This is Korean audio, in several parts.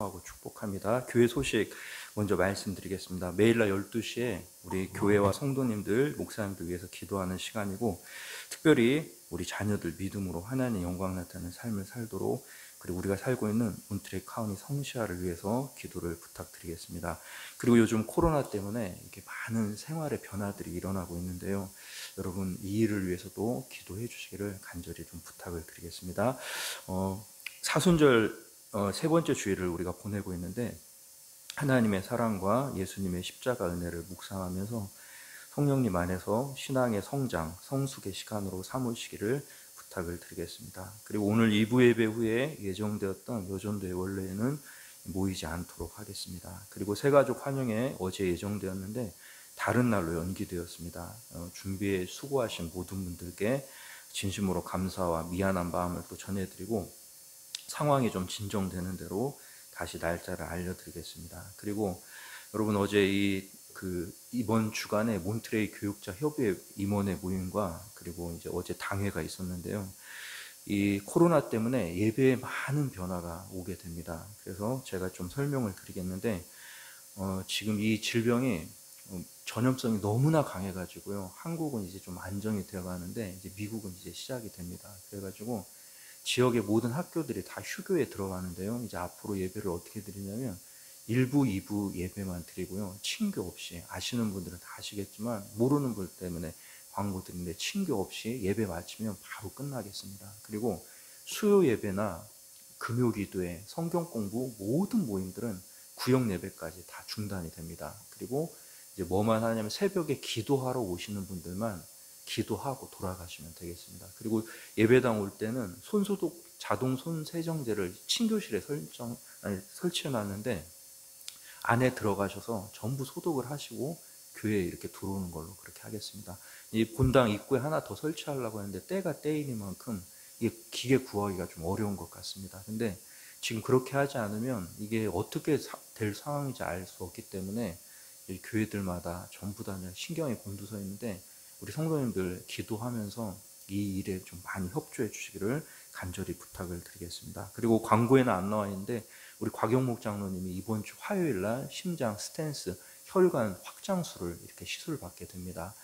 하고 축복합니다. 교회 소식 먼저 말씀드리겠습니다. 매일날 12시에 우리 교회와 성도님들, 목사님들 위해서 기도하는 시간이고, 특별히 우리 자녀들 믿음으로 하나님의 영광 나타나는 삶을 살도록, 그리고 우리가 살고 있는 몬트레이 카운티 성시아를 위해서 기도를 부탁드리겠습니다. 그리고 요즘 코로나 때문에 이렇게 많은 생활의 변화들이 일어나고 있는데요, 여러분 이 일을 위해서도 기도해 주시기를 간절히 좀 부탁을 드리겠습니다. 사순절 세 번째 주일을 우리가 보내고 있는데, 하나님의 사랑과 예수님의 십자가 은혜를 묵상하면서 성령님 안에서 신앙의 성장, 성숙의 시간으로 삼으시기를 부탁을 드리겠습니다. 그리고 오늘 2부 예배 후에 예정되었던 여전도의 원래에는 모이지 않도록 하겠습니다. 그리고 새가족 환영회 어제 예정되었는데 다른 날로 연기되었습니다. 준비에 수고하신 모든 분들께 진심으로 감사와 미안한 마음을 또 전해드리고, 상황이 좀 진정되는 대로 다시 날짜를 알려드리겠습니다. 그리고 여러분, 어제 이번 주간에 몬트레이 교육자 협의회 임원회 모임과 그리고 이제 어제 당회가 있었는데요, 이 코로나 때문에 예배에 많은 변화가 오게 됩니다. 그래서 제가 좀 설명을 드리겠는데, 지금 이 질병이 전염성이 너무나 강해가지고요, 한국은 이제 좀 안정이 되어가는데 이제 미국은 이제 시작이 됩니다. 그래가지고 지역의 모든 학교들이 다 휴교에 들어가는데요, 이제 앞으로 예배를 어떻게 드리냐면 1부, 2부 예배만 드리고요, 친교 없이, 아시는 분들은 다 아시겠지만 모르는 분 때문에 광고 드리는데, 친교 없이 예배 마치면 바로 끝나겠습니다. 그리고 수요 예배나 금요 기도회, 성경 공부 모든 모임들은 구역 예배까지 다 중단이 됩니다. 그리고 이제 뭐만 하냐면 새벽에 기도하러 오시는 분들만 기도하고 돌아가시면 되겠습니다. 그리고 예배당 올 때는 손소독 자동 손 세정제를 친교실에 설치해 놨는데, 안에 들어가셔서 전부 소독을 하시고 교회에 이렇게 들어오는 걸로 그렇게 하겠습니다. 이 본당 입구에 하나 더 설치하려고 했는데 때가 때이니만큼 이게 기계 구하기가 좀 어려운 것 같습니다. 근데 지금 그렇게 하지 않으면 이게 어떻게 될 상황인지 알 수 없기 때문에 교회들마다 전부 다 신경이 곤두서 있는데, 우리 성도님들 기도하면서 이 일에 좀 많이 협조해 주시기를 간절히 부탁을 드리겠습니다. 그리고 광고에는 안 나와 있는데, 우리 곽영목 장로님이 이번 주 화요일 날 심장 스텐스 혈관 확장술을 이렇게 시술을 받게 됩니다.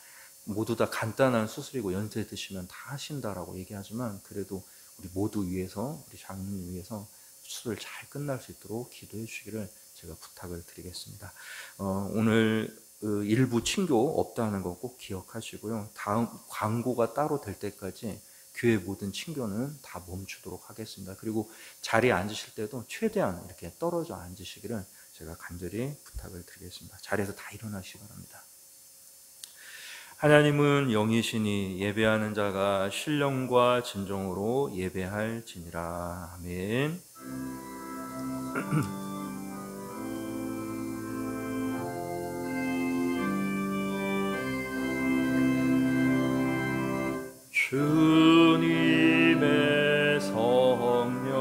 모두 다 간단한 수술이고 연세 드시면 다 하신다라고 얘기하지만, 그래도 우리 모두 위해서, 우리 장로님 위해서 수술을 잘 끝날 수 있도록 기도해 주시기를 제가 부탁을 드리겠습니다. 오늘 일부 친교 없다는 거 꼭 기억하시고요, 다음 광고가 따로 될 때까지 교회 모든 친교는 다 멈추도록 하겠습니다. 그리고 자리에 앉으실 때도 최대한 이렇게 떨어져 앉으시기를 제가 간절히 부탁을 드리겠습니다. 자리에서 다 일어나시기 바랍니다. 하나님은 영이시니 예배하는 자가 신령과 진정으로 예배할지니라. 아멘. 주님의 성령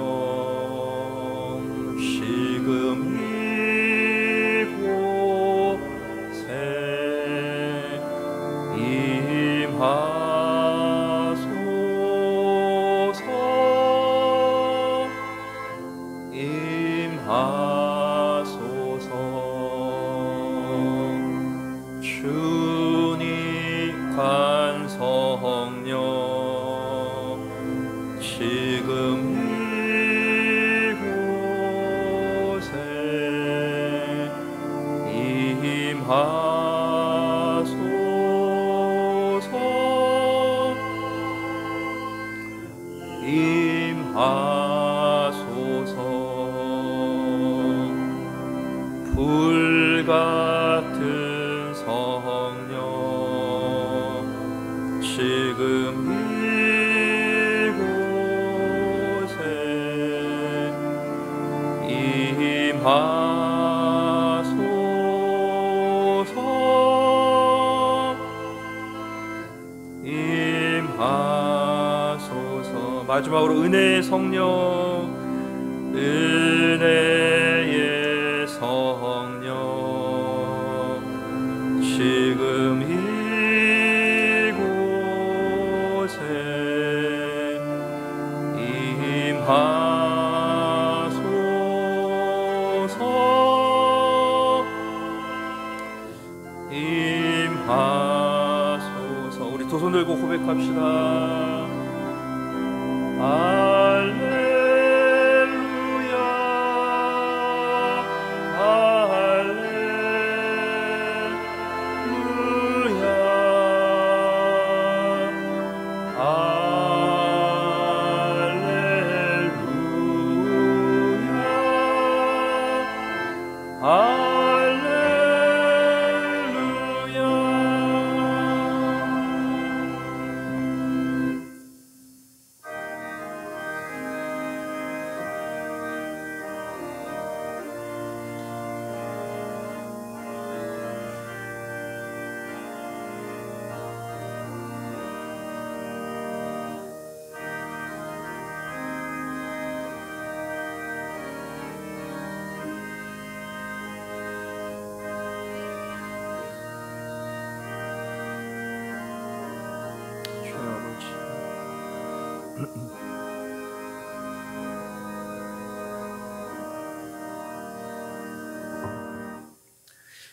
지금 이곳에 임하소서, 임하소서. 주님 관성령 지금 이곳에 임하소서, 임하소서. 불같은 성령 지금 임하소서, 임하소서. 마지막으로 은혜의 성령, 은혜의 성령 지금 이곳에 임하소서, 들고 고백합시다. 할렐루야,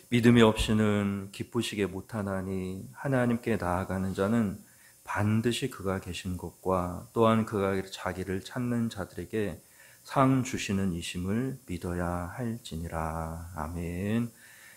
믿음이 없이는 기쁘시게 못하나니 하나님께 나아가는 자는 반드시 그가 계신 것과 또한 그가 자기를 찾는 자들에게 상 주시는 이심을 믿어야 할지니라. 아멘.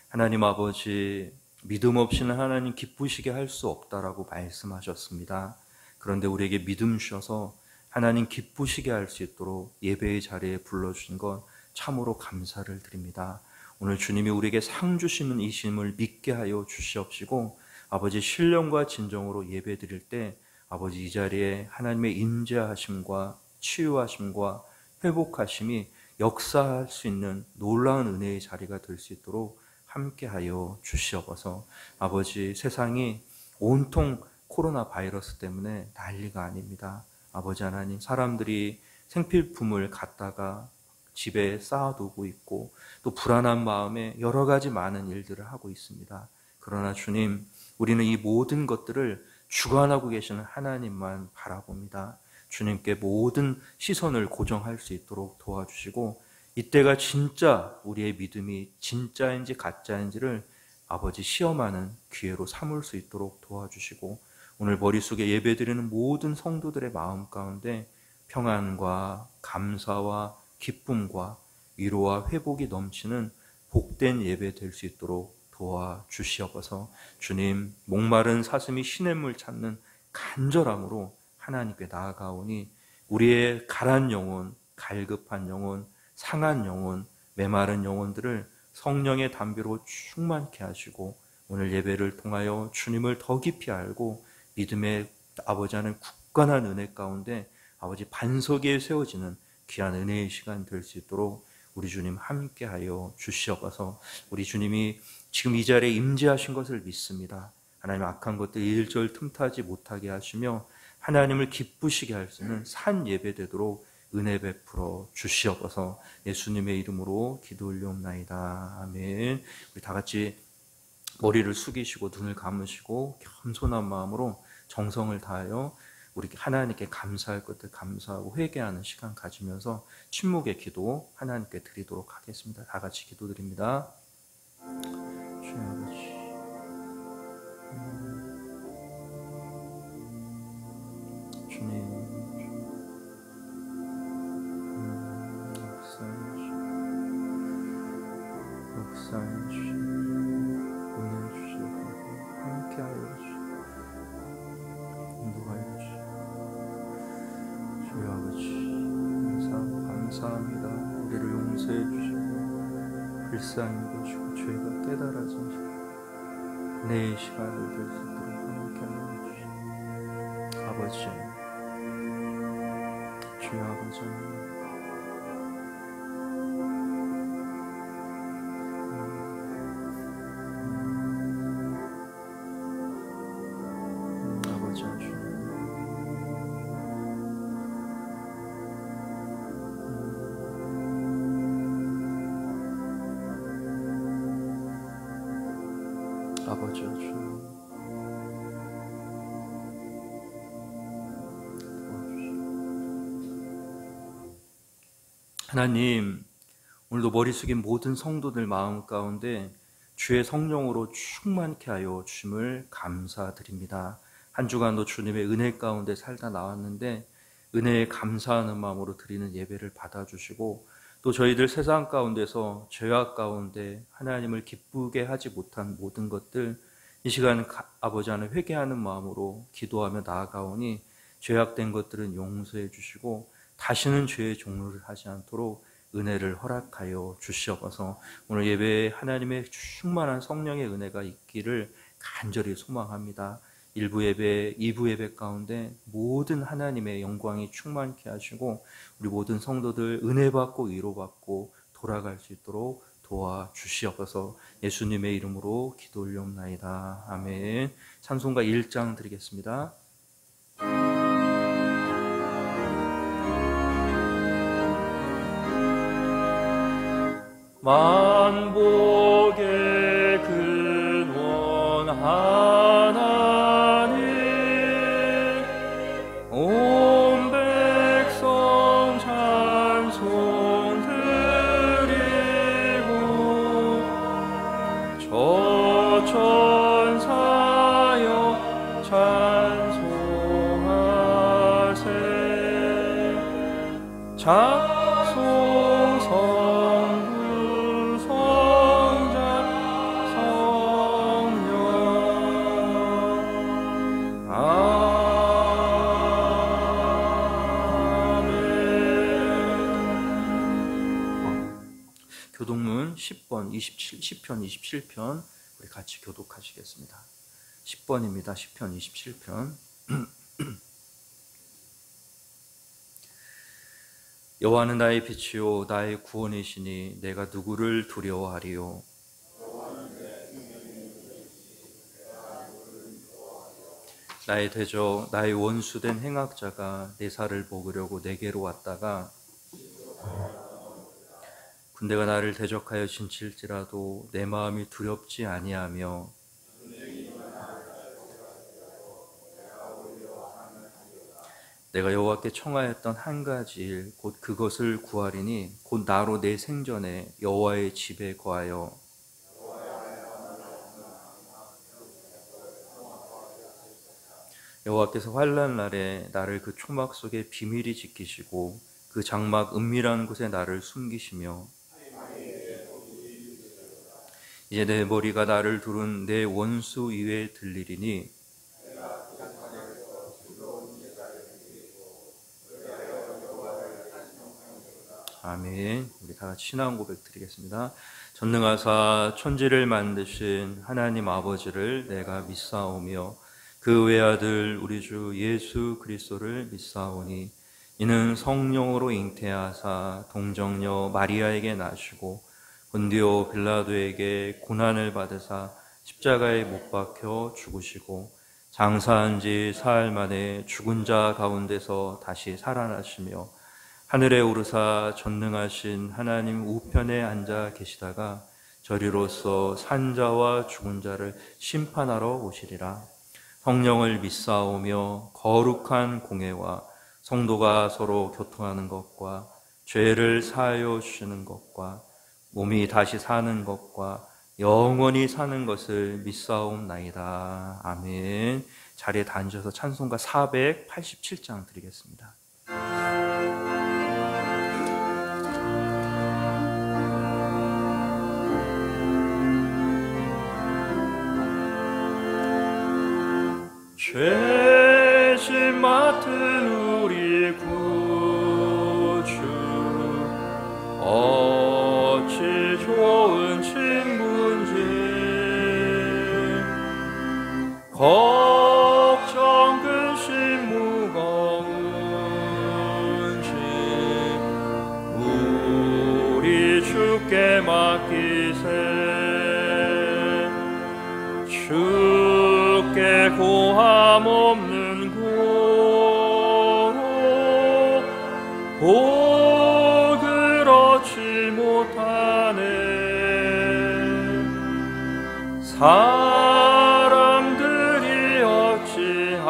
하나님 아버지, 믿음 없이는 하나님 기쁘시게 할 수 없다라고 말씀하셨습니다. 그런데 우리에게 믿음 주셔서 하나님 기쁘시게 할 수 있도록 예배의 자리에 불러주신 것 참으로 감사를 드립니다. 오늘 주님이 우리에게 상 주시는 이심을 믿게 하여 주시옵시고, 아버지 신령과 진정으로 예배 드릴 때 아버지 이 자리에 하나님의 임재하심과 치유하심과 회복하심이 역사할 수 있는 놀라운 은혜의 자리가 될 수 있도록 함께하여 주시옵소서. 아버지, 세상이 온통 코로나 바이러스 때문에 난리가 아닙니다. 아버지 하나님, 사람들이 생필품을 갖다가 집에 쌓아두고 있고 또 불안한 마음에 여러 가지 많은 일들을 하고 있습니다. 그러나 주님, 우리는 이 모든 것들을 주관하고 계시는 하나님만 바라봅니다. 주님께 모든 시선을 고정할 수 있도록 도와주시고, 이때가 진짜 우리의 믿음이 진짜인지 가짜인지를 아버지 시험하는 기회로 삼을 수 있도록 도와주시고, 오늘 머릿속에 예배드리는 모든 성도들의 마음 가운데 평안과 감사와 기쁨과 위로와 회복이 넘치는 복된 예배 될 수 있도록 도와주시옵소서. 주님, 목마른 사슴이 시냇물 찾는 간절함으로 하나님께 나아가오니 우리의 가란 영혼, 갈급한 영혼, 상한 영혼, 메마른 영혼들을 성령의 담비로 충만케 하시고, 오늘 예배를 통하여 주님을 더 깊이 알고 믿음의 아버지 하는 굳건한 은혜 가운데 아버지 반석 위에 세워지는 귀한 은혜의 시간 될 수 있도록 우리 주님 함께하여 주시옵소서. 우리 주님이 지금 이 자리에 임재하신 것을 믿습니다. 하나님, 악한 것들 일절 틈타지 못하게 하시며 하나님을 기쁘시게 할 수 있는 산 예배 되도록 은혜 베풀어 주시옵소서. 예수님의 이름으로 기도 올려옵나이다. 아멘. 우리 다 같이 머리를 숙이시고 눈을 감으시고 겸손한 마음으로 정성을 다하여 우리 하나님께 감사할 것들 감사하고 회개하는 시간 가지면서 침묵의 기도 하나님께 드리도록 하겠습니다. 다 같이 기도드립니다. 주님 아버지, 주님, 역사해 주시고 은혜 주시고 함께하여 주시고 인도하여 주시고, 주여 아버지 감사합니다. 우리를 용서해 주시고 불쌍히 계시고 죄가 깨달아진 은혜의 시간을 될 수 있도록 함께하여 주시고, 아버지, 주여 아버지, 아버지 주님, 하나님, 오늘도 머리 숙인 모든 성도들 마음 가운데 주의 성령으로 충만케 하여 주심을 감사드립니다. 한 주간도 주님의 은혜 가운데 살다 나왔는데 은혜에 감사하는 마음으로 드리는 예배를 받아주시고 또 저희들 세상 가운데서 죄악 가운데 하나님을 기쁘게 하지 못한 모든 것들 이 시간 아버지 안에 회개하는 마음으로 기도하며 나아가오니 죄악된 것들은 용서해 주시고 다시는 죄의 종로를 하지 않도록 은혜를 허락하여 주시옵소서. 오늘 예배에 하나님의 충만한 성령의 은혜가 있기를 간절히 소망합니다. 1부 예배, 2부 예배 가운데 모든 하나님의 영광이 충만케 하시고 우리 모든 성도들 은혜 받고 위로받고 돌아갈 수 있도록 도와주시옵소서. 예수님의 이름으로 기도 올려옵나이다. 아멘. 찬송가 1장 드리겠습니다. 만복의 근원 하나님 온 백성 찬송 드리고 저 천사여 찬송하세 작송 성부 성자 성령 아멘. 교독문 10번 10편 27편 우리 같이 교독하시겠습니다. 10번입니다. 10편 27편. 여호와는 나의 빛이요 나의 구원이시니 내가 누구를 두려워하리요. 나의 대적 나의 원수된 행악자가 내 살을 먹으려고 내게로 왔다가 군대가 나를 대적하여 진칠지라도 내 마음이 두렵지 아니하며 내가 여호와께 청하였던 한 가지 일 곧 그것을 구하리니 곧 나로 내 생전에 여호와의 집에 거하여 여호와께서 환난 날에 나를 그 초막 속에 비밀히 지키시고 그 장막 은밀한 곳에 나를 숨기시며 이제 내 머리가 나를 두른 내 원수 위에 들리리니 아멘. 우리 다 같이 신앙 고백 드리겠습니다. 전능하사 천지를 만드신 하나님 아버지를 내가 믿사오며 그 외아들 우리 주 예수 그리스도를 믿사오니 이는 성령으로 잉태하사 동정녀 마리아에게 나시고 본디오 빌라도에게 고난을 받으사 십자가에 못 박혀 죽으시고 장사한 지 사흘 만에 죽은 자 가운데서 다시 살아나시며 하늘에 오르사 전능하신 하나님 우편에 앉아 계시다가 저리로서 산자와 죽은 자를 심판하러 오시리라. 성령을 믿사오며 거룩한 공회와 성도가 서로 교통하는 것과 죄를 사하여 주시는 것과 몸이 다시 사는 것과 영원히 사는 것을 믿사옵나이다. 아멘. 자리에 다 앉아서 찬송가 487장 드리겠습니다. 죄짐 맡은 우리 구주 어찌 좋은 친구인지 걱정 근심 무거운지 우리 주께 맡기세 주께 고함 없는 고로 그렇지 못하네 사람들이 어찌하여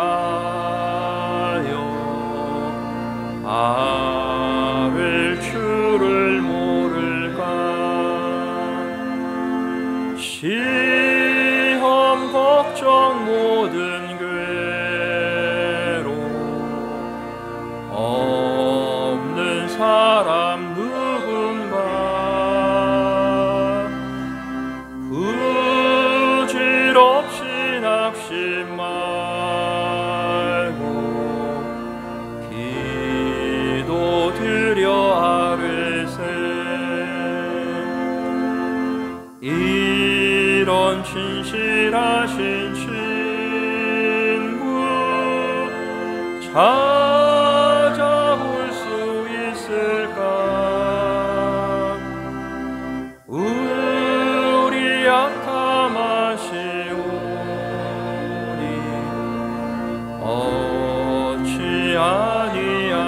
아를 줄을 모를까 시험 걱정 모든 괴 이런 진실하신 친구 찾아볼 수 있을까? 우리 약함하시오니 어찌 아니하를까?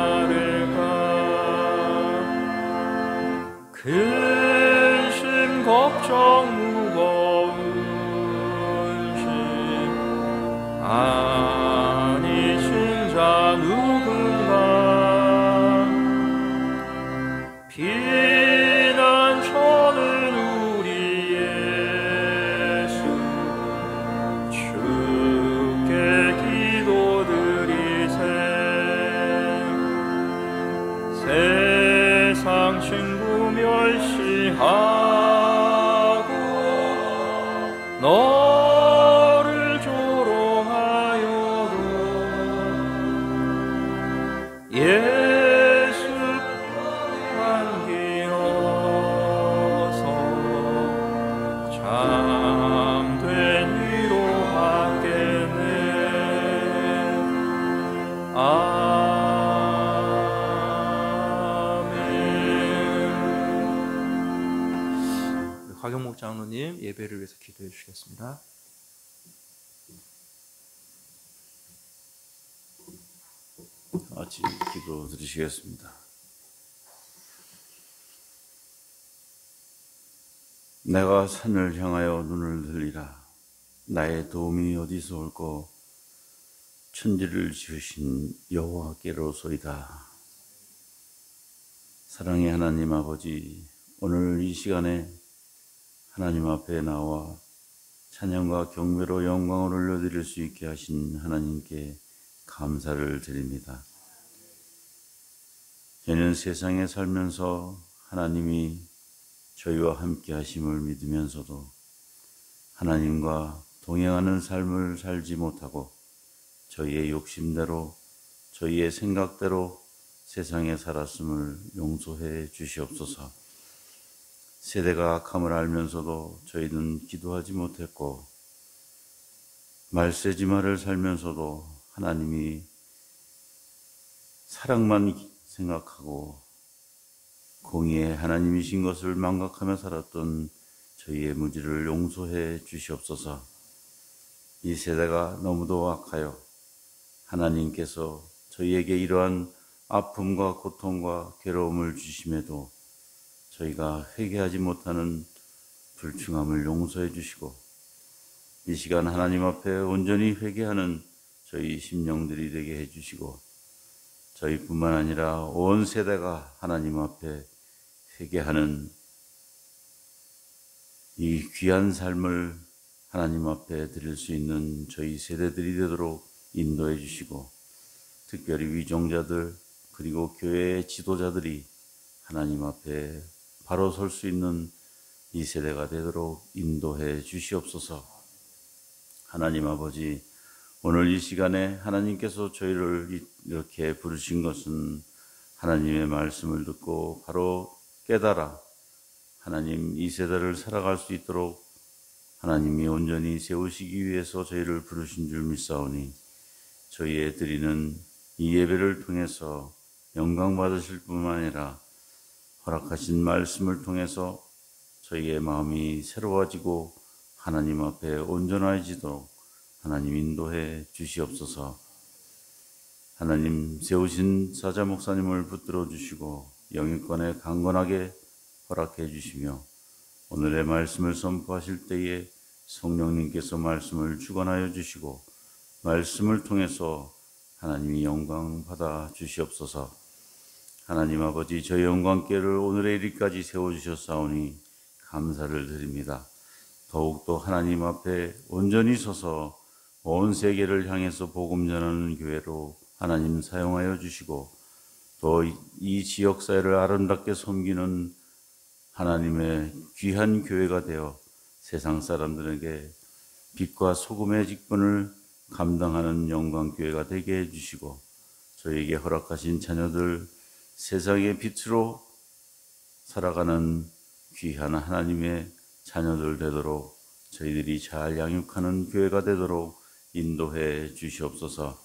근심 걱정 무거운 짐 아니신 자 누군가 피난처는 우리 예수 주께 기도드리세. 세상 친구 멸시하고 너를 조롱하여도 예수 안기어서 참된 위로하겠네. 곽영목 장로님 예배를 위해서 기도해 주시겠습니다. 같이 기도 드리시겠습니다. 내가 산을 향하여 눈을 들리라. 나의 도움이 어디서 올꼬? 천지를 지으신 여호와께로소이다. 사랑의 하나님 아버지, 오늘 이 시간에 하나님 앞에 나와 찬양과 경배로 영광을 올려드릴 수 있게 하신 하나님께 감사를 드립니다. 저희는 세상에 살면서 하나님이 저희와 함께 하심을 믿으면서도 하나님과 동행하는 삶을 살지 못하고 저희의 욕심대로 저희의 생각대로 세상에 살았음을 용서해 주시옵소서. 세대가 악함을 알면서도 저희는 기도하지 못했고 말세지마를 살면서도 하나님이 사랑만 생각하고 공의의 하나님이신 것을 망각하며 살았던 저희의 무지를 용서해 주시옵소서. 이 세대가 너무도 악하여 하나님께서 저희에게 이러한 아픔과 고통과 괴로움을 주심에도 저희가 회개하지 못하는 불충함을 용서해 주시고 이 시간 하나님 앞에 온전히 회개하는 저희 심령들이 되게 해주시고 저희뿐만 아니라 온 세대가 하나님 앞에 회개하는 이 귀한 삶을 하나님 앞에 드릴 수 있는 저희 세대들이 되도록 인도해 주시고 특별히 위종자들 그리고 교회의 지도자들이 하나님 앞에 바로 설 수 있는 이 세대가 되도록 인도해 주시옵소서. 하나님 아버지, 오늘 이 시간에 하나님께서 저희를 이렇게 부르신 것은 하나님의 말씀을 듣고 바로 깨달아 하나님 이 세대를 살아갈 수 있도록 하나님이 온전히 세우시기 위해서 저희를 부르신 줄 믿사오니 저희의 드리는 이 예배를 통해서 영광 받으실 뿐만 아니라 허락하신 말씀을 통해서 저희의 마음이 새로워지고 하나님 앞에 온전해지도록 하나님 인도해 주시옵소서. 하나님 세우신 사자 목사님을 붙들어 주시고 영육권에 강건하게 허락해 주시며 오늘의 말씀을 선포하실 때에 성령님께서 말씀을 주관하여 주시고 말씀을 통해서 하나님이 영광 받아 주시옵소서. 하나님 아버지, 저희 영광께를 오늘의 일까지 세워주셨사오니 감사를 드립니다. 더욱더 하나님 앞에 온전히 서서 온 세계를 향해서 복음 전하는 교회로 하나님 사용하여 주시고 또 이 지역사회를 아름답게 섬기는 하나님의 귀한 교회가 되어 세상 사람들에게 빛과 소금의 직분을 감당하는 영광교회가 되게 해주시고 저희에게 허락하신 자녀들 세상의 빛으로 살아가는 귀한 하나님의 자녀들 되도록 저희들이 잘 양육하는 교회가 되도록 인도해 주시옵소서.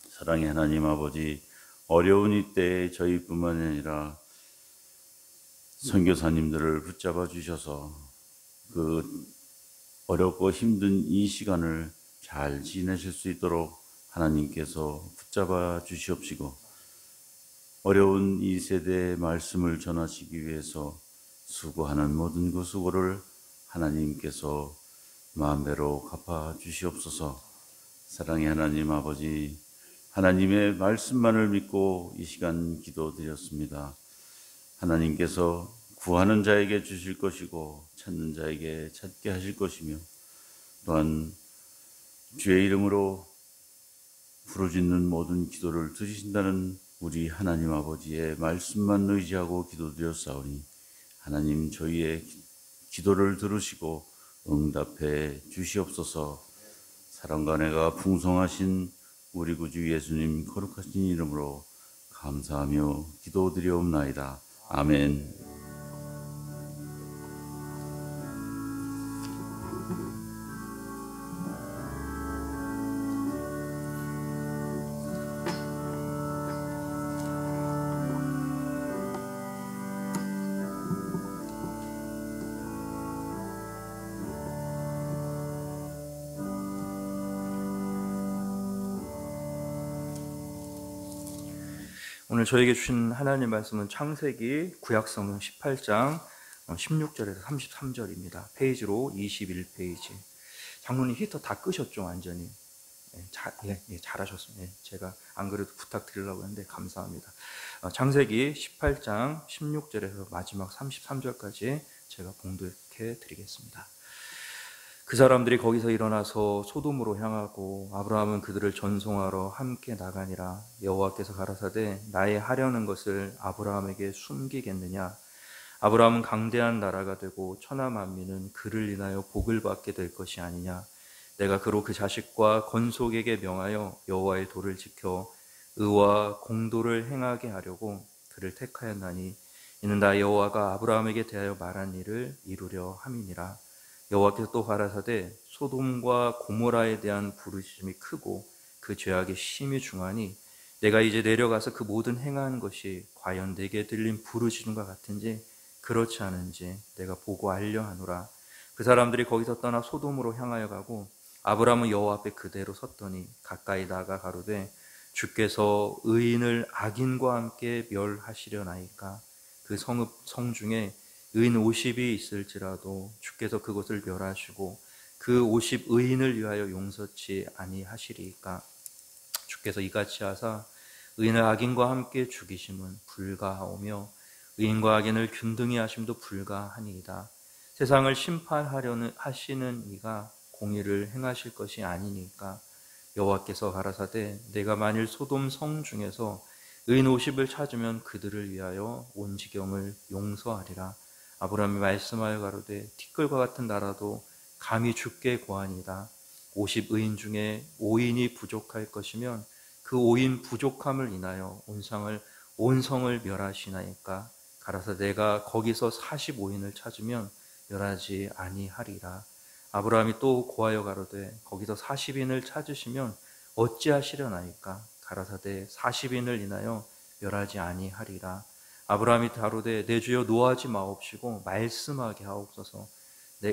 사랑의 하나님 아버지, 어려운 이때에 저희뿐만 아니라 선교사님들을 붙잡아 주셔서 그 어렵고 힘든 이 시간을 잘 지내실 수 있도록 하나님께서 붙잡아 주시옵시고, 어려운 이 세대의 말씀을 전하시기 위해서 수고하는 모든 그 수고를 하나님께서 마음대로 갚아 주시옵소서. 사랑의 하나님 아버지, 하나님의 말씀만을 믿고 이 시간 기도드렸습니다. 하나님께서 구하는 자에게 주실 것이고 찾는 자에게 찾게 하실 것이며, 또한 주의 이름으로 부르짖는 모든 기도를 들으신다는 우리 하나님 아버지의 말씀만 의지하고 기도드렸사오니 하나님 저희의 기도를 들으시고 응답해 주시옵소서. 사랑과 은혜가 풍성하신 우리 구주 예수님 거룩하신 이름으로 감사하며 기도드리옵나이다. 아멘. 오늘 저에게 주신 하나님 말씀은 창세기 구약성경 18장 16절에서 33절입니다. 페이지로 21페이지. 장로님 히터 다 끄셨죠, 완전히. 잘하셨습니다. 제가 안 그래도 부탁드리려고 했는데 감사합니다. 창세기 18장 16절에서 마지막 33절까지 제가 봉독해 드리겠습니다. 그 사람들이 거기서 일어나서 소돔으로 향하고 아브라함은 그들을 전송하러 함께 나가니라. 여호와께서 가라사대 나의 하려는 것을 아브라함에게 숨기겠느냐. 아브라함은 강대한 나라가 되고 천하 만민은 그를 인하여 복을 받게 될 것이 아니냐. 내가 그로 그 자식과 건속에게 명하여 여호와의 도를 지켜 의와 공도를 행하게 하려고 그를 택하였나니 이는 나 여호와가 아브라함에게 대하여 말한 일을 이루려 함이니라. 여호와께서 또 가라사대 소돔과 고모라에 대한 부르짖음이 크고 그 죄악이 심히 중하니 내가 이제 내려가서 그 모든 행한 것이 과연 내게 들린 부르짖음과 같은지 그렇지 않은지 내가 보고 알려 하노라. 그 사람들이 거기서 떠나 소돔으로 향하여 가고 아브라함은 여호와 앞에 그대로 섰더니 가까이 다가 가로되 주께서 의인을 악인과 함께 멸하시려나이까. 그 성 중에 의인 50이 있을지라도 주께서 그것을 멸하시고 그 50 의인을 위하여 용서치 아니하시리이까. 주께서 이같이 하사 의인을 악인과 함께 죽이심은 불가하오며 의인과 악인을 균등히 하심도 불가하니이다. 세상을 심판하려는 하시는 이가 공의를 행하실 것이 아니니까. 여호와께서 가라사대 내가 만일 소돔 성 중에서 의인 50을 찾으면 그들을 위하여 온 지경을 용서하리라. 아브라함이 말씀하여 가로되 티끌과 같은 나라도 감히 주께 고하니이다. 50 의인 중에 5인이 부족할 것이면 그 5인 부족함을 인하여 온 성을 멸하시나이까. 가라사 내가 거기서 45인을 찾으면 멸하지 아니하리라. 아브라함이 또 고하여 가로되 거기서 40인을 찾으시면 어찌하시려나이까. 가라사대 40인을 인하여 멸하지 아니하리라. 아브라함이 가로되 내 주여 노하지 마옵시고 말씀하게 하옵소서.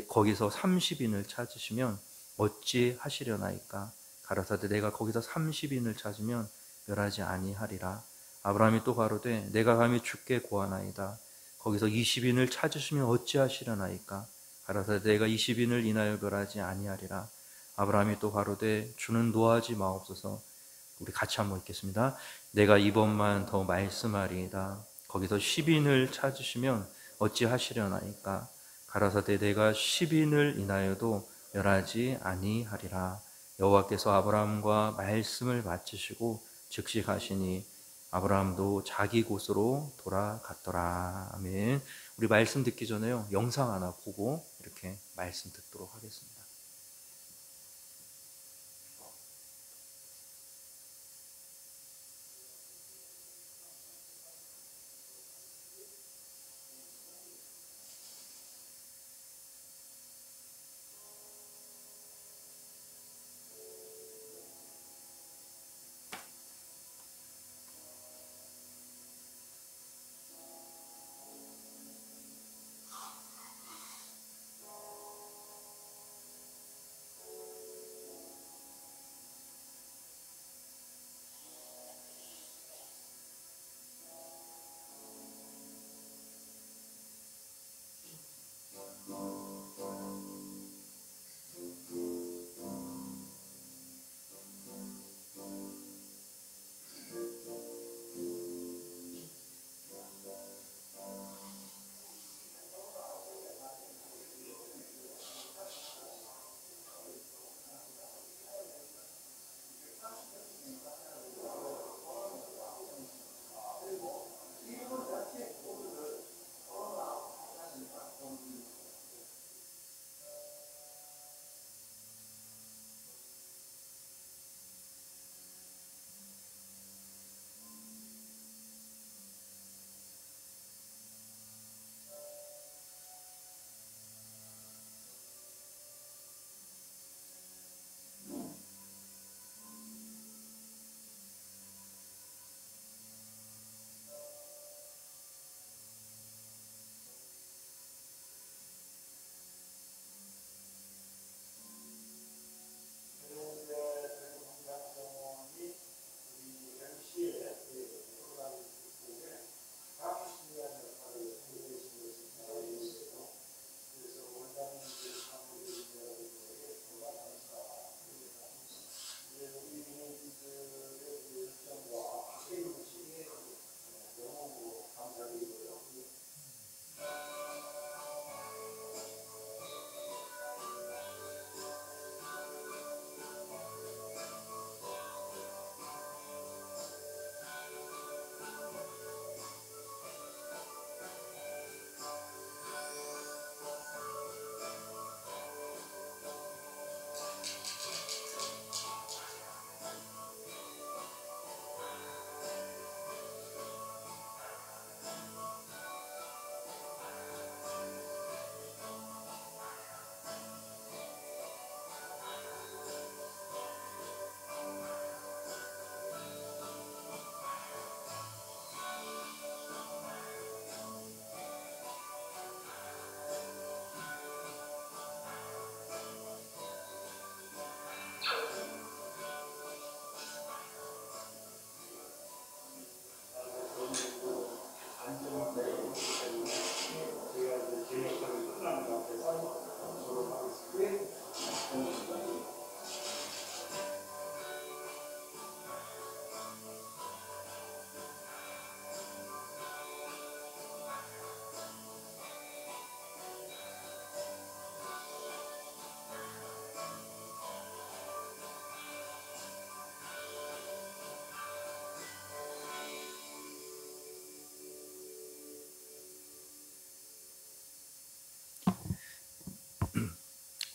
거기서 30인을 찾으시면 어찌 하시려나이까. 가라사대 내가 거기서 30인을 찾으면 멸하지 아니하리라. 아브라함이 또 가로되 내가 감히 주께 고하나이다. 거기서 20인을 찾으시면 어찌 하시려나이까. 가라사대 내가 20인을 인하여 멸하지 아니하리라. 아브라함이 또 가로되 주는 노하지 마옵소서. 우리 같이 한번 읽겠습니다. 내가 이번만 더 말씀하리이다. 거기서 10인을 찾으시면 어찌 하시려나이까. 가라사대 내가 10인을 인하여도 멸하지 아니하리라. 여호와께서 아브라함과 말씀을 마치시고 즉시 가시니 아브라함도 자기 곳으로 돌아갔더라. 아멘. 우리 말씀 듣기 전에요, 영상 하나 보고 이렇게 말씀 듣도록 하겠습니다.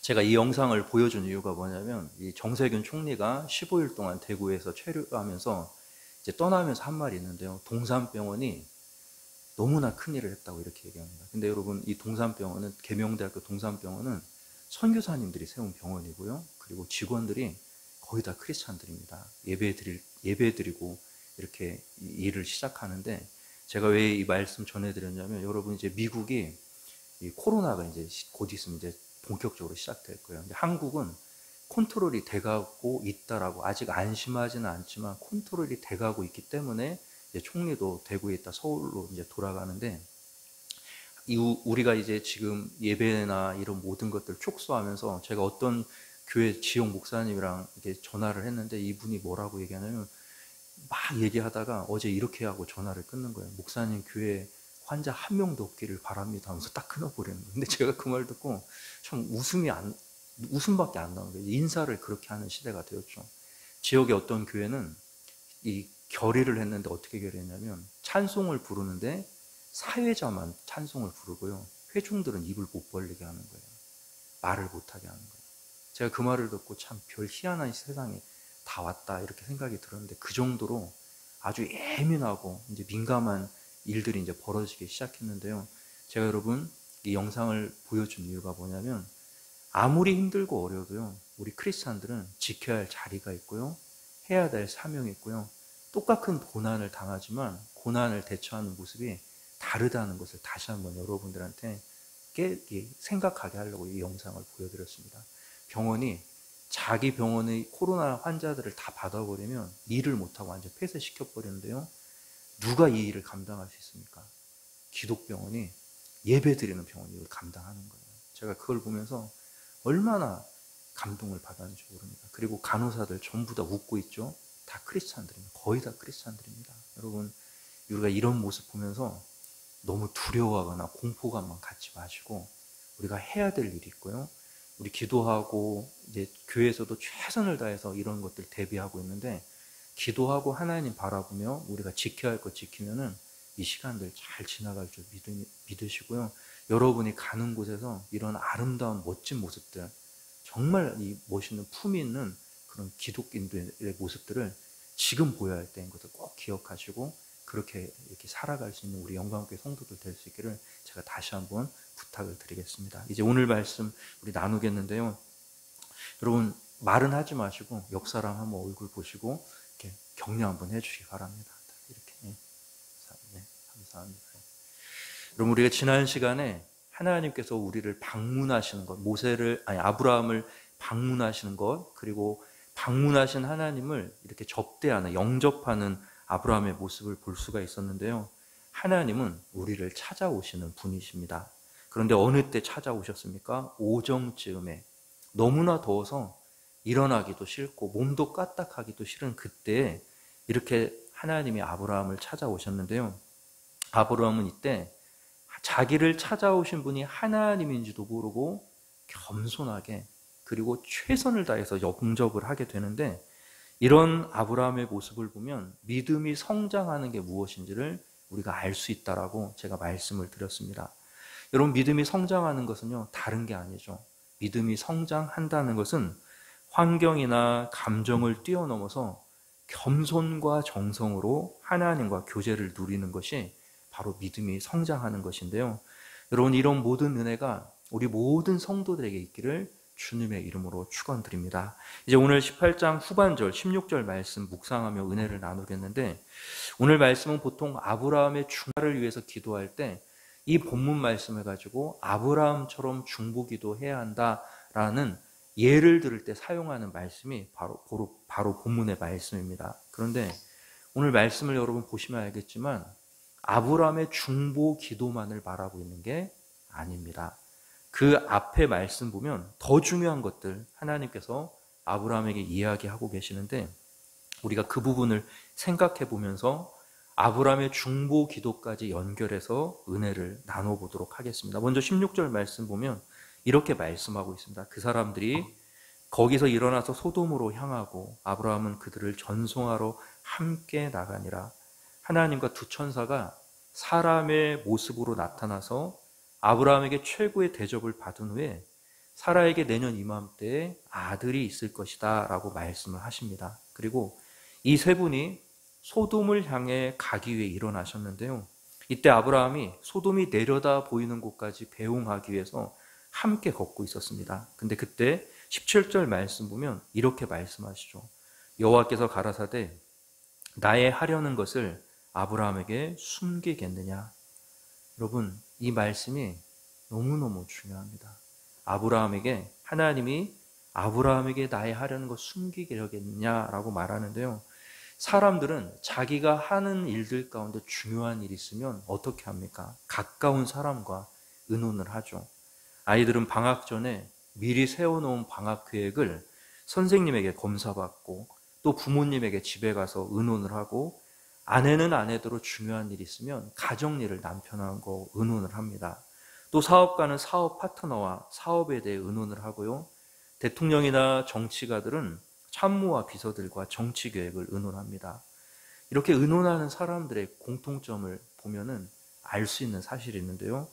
제가 이 영상을 보여준 이유가 뭐냐면 이 정세균 총리가 15일 동안 대구에서 체류하면서 이제 떠나면서 한 말이 있는데요. 동산병원이 너무나 큰일을 했다고 이렇게 얘기합니다. 근데 여러분, 이 동산병원은, 계명대학교 동산병원은 선교사님들이 세운 병원이고요. 그리고 직원들이 거의 다 크리스찬들입니다. 예배드리고 이렇게 일을 시작하는데, 제가 왜 이 말씀 전해드렸냐면, 여러분, 이제 미국이 이 코로나가 이제 곧 있으면 이제 본격적으로 시작될 거예요. 근데 한국은 컨트롤이 돼가고 있다라고, 아직 안심하지는 않지만 컨트롤이 돼가고 있기 때문에 이제 총리도 대구에 있다 서울로 이제 돌아가는데, 우리가 이제 지금 예배나 이런 모든 것들 촉수하면서 제가 어떤 교회 지역 목사님이랑 이렇게 전화를 했는데, 이분이 뭐라고 얘기하냐면, 막 얘기하다가 어제 이렇게 하고 전화를 끊는 거예요. 목사님, 교회에 환자 한 명도 없기를 바랍니다 하면서 딱 끊어버리는 거예요. 근데 제가 그 말 듣고 참 웃음밖에 안 나오는 거예요. 인사를 그렇게 하는 시대가 되었죠. 지역의 어떤 교회는 이 결의를 했는데, 어떻게 결의했냐면 찬송을 부르는데 사회자만 찬송을 부르고요, 회중들은 입을 못 벌리게 하는 거예요. 말을 못하게 하는 거예요. 제가 그 말을 듣고 참 별 희한한 세상에 다 왔다 이렇게 생각이 들었는데, 그 정도로 아주 예민하고 이제 민감한 일들이 이제 벌어지기 시작했는데요. 제가 여러분 이 영상을 보여준 이유가 뭐냐면, 아무리 힘들고 어려도요, 우리 크리스찬들은 지켜야 할 자리가 있고요, 해야 될 사명이 있고요, 똑같은 고난을 당하지만 고난을 대처하는 모습이 다르다는 것을 다시 한번 여러분들한테 생각하게 하려고 이 영상을 보여드렸습니다. 자기 병원의 코로나 환자들을 다 받아버리면 일을 못하고 완전 폐쇄시켜버리는데요, 누가 이 일을 감당할 수 있습니까? 기독병원이, 예배드리는 병원이 이걸 감당하는 거예요. 제가 그걸 보면서 얼마나 감동을 받았는지 모릅니다. 그리고 간호사들 전부 다 웃고 있죠. 다 크리스찬들입니다. 거의 다 크리스찬들입니다. 여러분, 우리가 이런 모습 보면서 너무 두려워하거나 공포감만 갖지 마시고, 우리가 해야 될 일이 있고요, 우리 기도하고 이제 교회에서도 최선을 다해서 이런 것들 대비하고 있는데, 기도하고 하나님 바라보며 우리가 지켜야 할 것 지키면은 이 시간들 잘 지나갈 줄 믿으시고요. 여러분이 가는 곳에서 이런 아름다운 멋진 모습들, 정말 이 멋있는 품이 있는 그런 기독인들의 모습들을 지금 보여야 할 때인 것을 꼭 기억하시고, 그렇게 이렇게 살아갈 수 있는 우리 영광교회 성도들 될 수 있기를 제가 다시 한번 부탁을 드리겠습니다. 이제 오늘 말씀 우리 나누겠는데요. 여러분, 말은 하지 마시고 옆 사람 한번 얼굴 보시고 이렇게 격려 한번 해주시기 바랍니다. 이렇게. 네, 감사합니다. 여러분, 우리가 지난 시간에 하나님께서 우리를 방문하시는 것, 아브라함을 방문하시는 것, 그리고 방문하신 하나님을 이렇게 영접하는 아브라함의 모습을 볼 수가 있었는데요. 하나님은 우리를 찾아오시는 분이십니다. 그런데 어느 때 찾아오셨습니까? 오정쯤에, 너무나 더워서 일어나기도 싫고 몸도 까딱하기도 싫은 그때에 이렇게 하나님이 아브라함을 찾아오셨는데요. 아브라함은 이때 자기를 찾아오신 분이 하나님인지도 모르고 겸손하게, 그리고 최선을 다해서 영접을 하게 되는데, 이런 아브라함의 모습을 보면 믿음이 성장하는 게 무엇인지를 우리가 알 수 있다라고 제가 말씀을 드렸습니다. 여러분, 믿음이 성장하는 것은요, 다른 게 아니죠. 믿음이 성장한다는 것은 환경이나 감정을 뛰어넘어서 겸손과 정성으로 하나님과 교제를 누리는 것이 바로 믿음이 성장하는 것인데요. 여러분, 이런 모든 은혜가 우리 모든 성도들에게 있기를 주님의 이름으로 축원드립니다. 이제 오늘 18장 후반절 16절 말씀 묵상하며 은혜를 나누겠는데, 오늘 말씀은 보통 아브라함의 중보를 위해서 기도할 때 이 본문 말씀을 가지고 아브라함처럼 중보기도해야 한다라는 예를 들을 때 사용하는 말씀이 바로 본문의 말씀입니다. 그런데 오늘 말씀을 여러분 보시면 알겠지만 아브라함의 중보 기도만을 말하고 있는 게 아닙니다. 그 앞에 말씀 보면 더 중요한 것들 하나님께서 아브라함에게 이야기하고 계시는데, 우리가 그 부분을 생각해 보면서 아브라함의 중보 기도까지 연결해서 은혜를 나눠보도록 하겠습니다. 먼저 16절 말씀 보면 이렇게 말씀하고 있습니다. 그 사람들이 거기서 일어나서 소돔으로 향하고 아브라함은 그들을 전송하러 함께 나가니라. 하나님과 두 천사가 사람의 모습으로 나타나서 아브라함에게 최고의 대접을 받은 후에 사라에게 내년 이맘때에 아들이 있을 것이다 라고 말씀을 하십니다. 그리고 이 세 분이 소돔을 향해 가기 위해 일어나셨는데요. 이때 아브라함이 소돔이 내려다 보이는 곳까지 배웅하기 위해서 함께 걷고 있었습니다. 근데 그때 17절 말씀 보면 이렇게 말씀하시죠. 여호와께서 가라사대 나의 하려는 것을 아브라함에게 숨기겠느냐. 여러분, 이 말씀이 너무너무 중요합니다. 하나님이 아브라함에게 나의 하려는 것 숨기려겠냐라고 말하는데요. 사람들은 자기가 하는 일들 가운데 중요한 일이 있으면 어떻게 합니까? 가까운 사람과 의논을 하죠. 아이들은 방학 전에 미리 세워놓은 방학 계획을 선생님에게 검사받고 또 부모님에게 집에 가서 의논을 하고, 아내는 아내대로 중요한 일이 있으면 가정일을 남편하고 의논을 합니다. 또 사업가는 사업 파트너와 사업에 대해 의논을 하고요. 대통령이나 정치가들은 참모와 비서들과 정치 계획을 의논합니다. 이렇게 의논하는 사람들의 공통점을 보면은 알 수 있는 사실이 있는데요.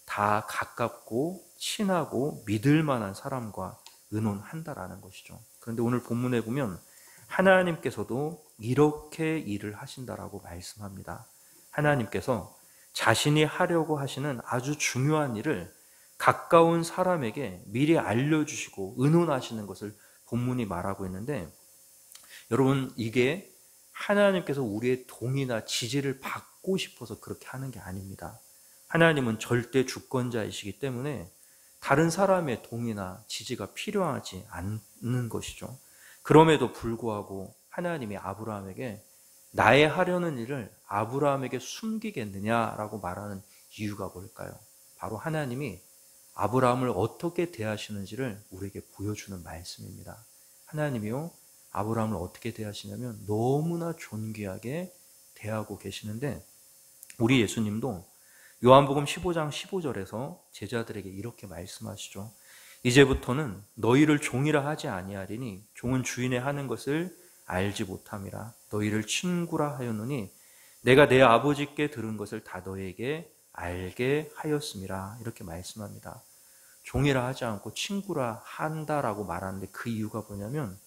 다 가깝고 친하고 믿을 만한 사람과 의논한다라는 것이죠. 그런데 오늘 본문에 보면 하나님께서도 이렇게 일을 하신다라고 말씀합니다. 하나님께서 자신이 하려고 하시는 아주 중요한 일을 가까운 사람에게 미리 알려주시고 의논하시는 것을 본문이 말하고 있는데, 여러분, 이게 하나님께서 우리의 동의나 지지를 받고 싶어서 그렇게 하는 게 아닙니다. 하나님은 절대 주권자이시기 때문에 다른 사람의 동의나 지지가 필요하지 않는 것이죠. 그럼에도 불구하고 하나님이 아브라함에게 나의 하려는 일을 아브라함에게 숨기겠느냐라고 말하는 이유가 뭘까요? 바로 하나님이 아브라함을 어떻게 대하시는지를 우리에게 보여주는 말씀입니다. 하나님이요, 아브라함을 어떻게 대하시냐면 너무나 존귀하게 대하고 계시는데, 우리 예수님도 요한복음 15장 15절에서 제자들에게 이렇게 말씀하시죠. 이제부터는 너희를 종이라 하지 아니하리니 종은 주인의 하는 것을 알지 못함이라. 너희를 친구라 하였노니 내가 내 아버지께 들은 것을 다 너희에게 알게 하였음이라. 이렇게 말씀합니다. 종이라 하지 않고 친구라 한다라고 말하는데 그 이유가 뭐냐면,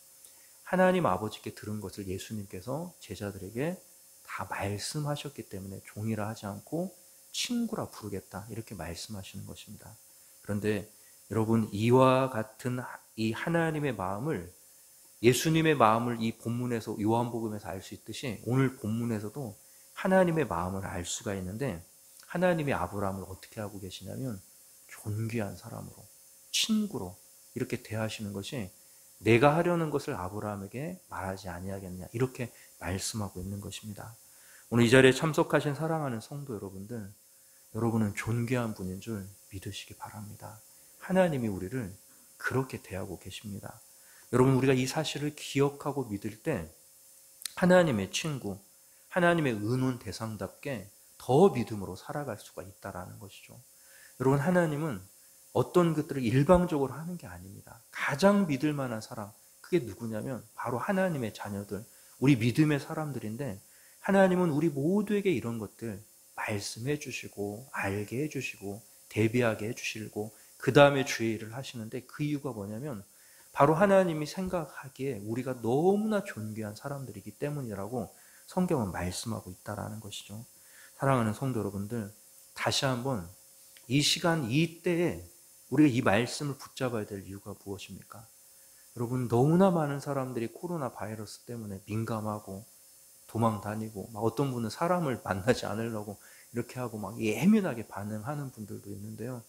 하나님 아버지께 들은 것을 예수님께서 제자들에게 다 말씀하셨기 때문에 종이라 하지 않고 친구라 부르겠다, 이렇게 말씀하시는 것입니다. 그런데 여러분, 이와 같은 이 하나님의 마음을, 예수님의 마음을 이 본문에서, 요한복음에서 알 수 있듯이 오늘 본문에서도 하나님의 마음을 알 수가 있는데, 하나님이 아브라함을 어떻게 하고 계시냐면 존귀한 사람으로, 친구로 이렇게 대하시는 것이 내가 하려는 것을 아브라함에게 말하지 아니하겠냐, 이렇게 말씀하고 있는 것입니다. 오늘 이 자리에 참석하신 사랑하는 성도 여러분들, 여러분은 존귀한 분인 줄 믿으시기 바랍니다. 하나님이 우리를 그렇게 대하고 계십니다. 여러분, 우리가 이 사실을 기억하고 믿을 때 하나님의 친구, 하나님의 의논 대상답게 더 믿음으로 살아갈 수가 있다는 것이죠. 여러분, 하나님은 어떤 것들을 일방적으로 하는 게 아닙니다. 가장 믿을 만한 사람, 그게 누구냐면 바로 하나님의 자녀들, 우리 믿음의 사람들인데, 하나님은 우리 모두에게 이런 것들 말씀해 주시고 알게 해주시고 대비하게 해주시고 그 다음에 주의 일을 하시는데, 그 이유가 뭐냐면 바로 하나님이 생각하기에 우리가 너무나 존귀한 사람들이기 때문이라고 성경은 말씀하고 있다는 것이죠. 사랑하는 성도 여러분들, 다시 한번 이 시간 이때에 우리가 이 말씀을 붙잡아야 될 이유가 무엇입니까? 여러분, 너무나 많은 사람들이 코로나 바이러스 때문에 민감하고 도망 다니고, 막 어떤 분은 사람을 만나지 않으려고 이렇게 하고 막 예민하게 반응하는 분들도 있는데요.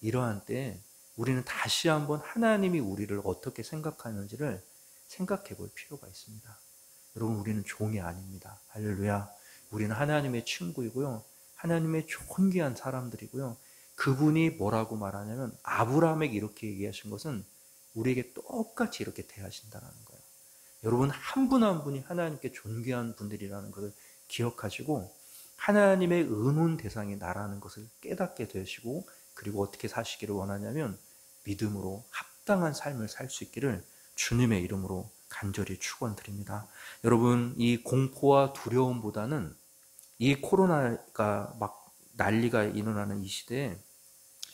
이러한 때에 우리는 다시 한번 하나님이 우리를 어떻게 생각하는지를 생각해 볼 필요가 있습니다. 여러분, 우리는 종이 아닙니다. 할렐루야. 우리는 하나님의 친구이고요, 하나님의 존귀한 사람들이고요. 그분이 뭐라고 말하냐면, 아브라함에게 이렇게 얘기하신 것은 우리에게 똑같이 이렇게 대하신다는 거예요. 여러분, 한 분 한 분이 하나님께 존귀한 분들이라는 것을 기억하시고, 하나님의 의논 대상이 나라는 것을 깨닫게 되시고, 그리고 어떻게 사시기를 원하냐면 믿음으로 합당한 삶을 살 수 있기를 주님의 이름으로 간절히 축원드립니다. 여러분, 이 공포와 두려움보다는 이 코로나가 막 난리가 일어나는 이 시대에,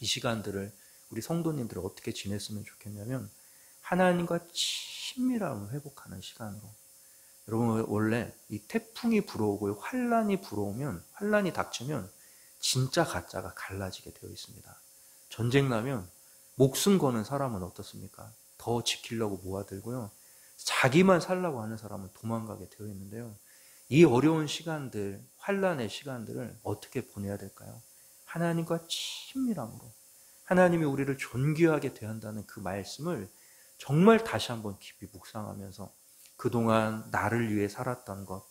이 시간들을 우리 성도님들이 어떻게 지냈으면 좋겠냐면 하나님과 친밀함을 회복하는 시간으로. 여러분 원래 이 태풍이 불어오고 환란이 불어오면, 환란이 닥치면 진짜 가짜가 갈라지게 되어 있습니다. 전쟁 나면 목숨 거는 사람은 어떻습니까? 더 지키려고 모아들고요. 자기만 살려고 하는 사람은 도망가게 되어 있는데요. 이 어려운 시간들, 환란의 시간들을 어떻게 보내야 될까요? 하나님과 친밀함으로. 하나님이 우리를 존귀하게 대한다는 그 말씀을 정말 다시 한번 깊이 묵상하면서 그동안 나를 위해 살았던 것,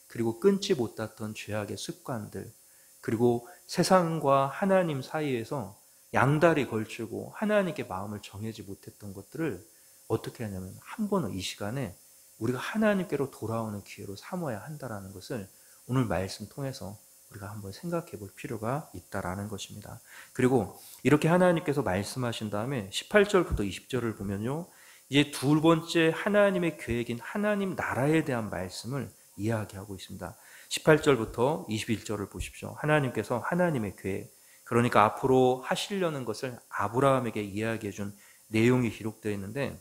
그리고 끊지 못했던 죄악의 습관들, 그리고 세상과 하나님 사이에서 양다리 걸치고 하나님께 마음을 정하지 못했던 것들을 어떻게 하냐면 한 번은 이 시간에 우리가 하나님께로 돌아오는 기회로 삼아야 한다는 것을 오늘 말씀 통해서 우리가 한번 생각해 볼 필요가 있다라는 것입니다. 그리고 이렇게 하나님께서 말씀하신 다음에 18절부터 20절을 보면요, 이제 두 번째 하나님의 계획인 하나님 나라에 대한 말씀을 이야기하고 있습니다. 18절부터 21절을 보십시오. 하나님께서 하나님의 계획, 그러니까 앞으로 하시려는 것을 아브라함에게 이야기해 준 내용이 기록되어 있는데,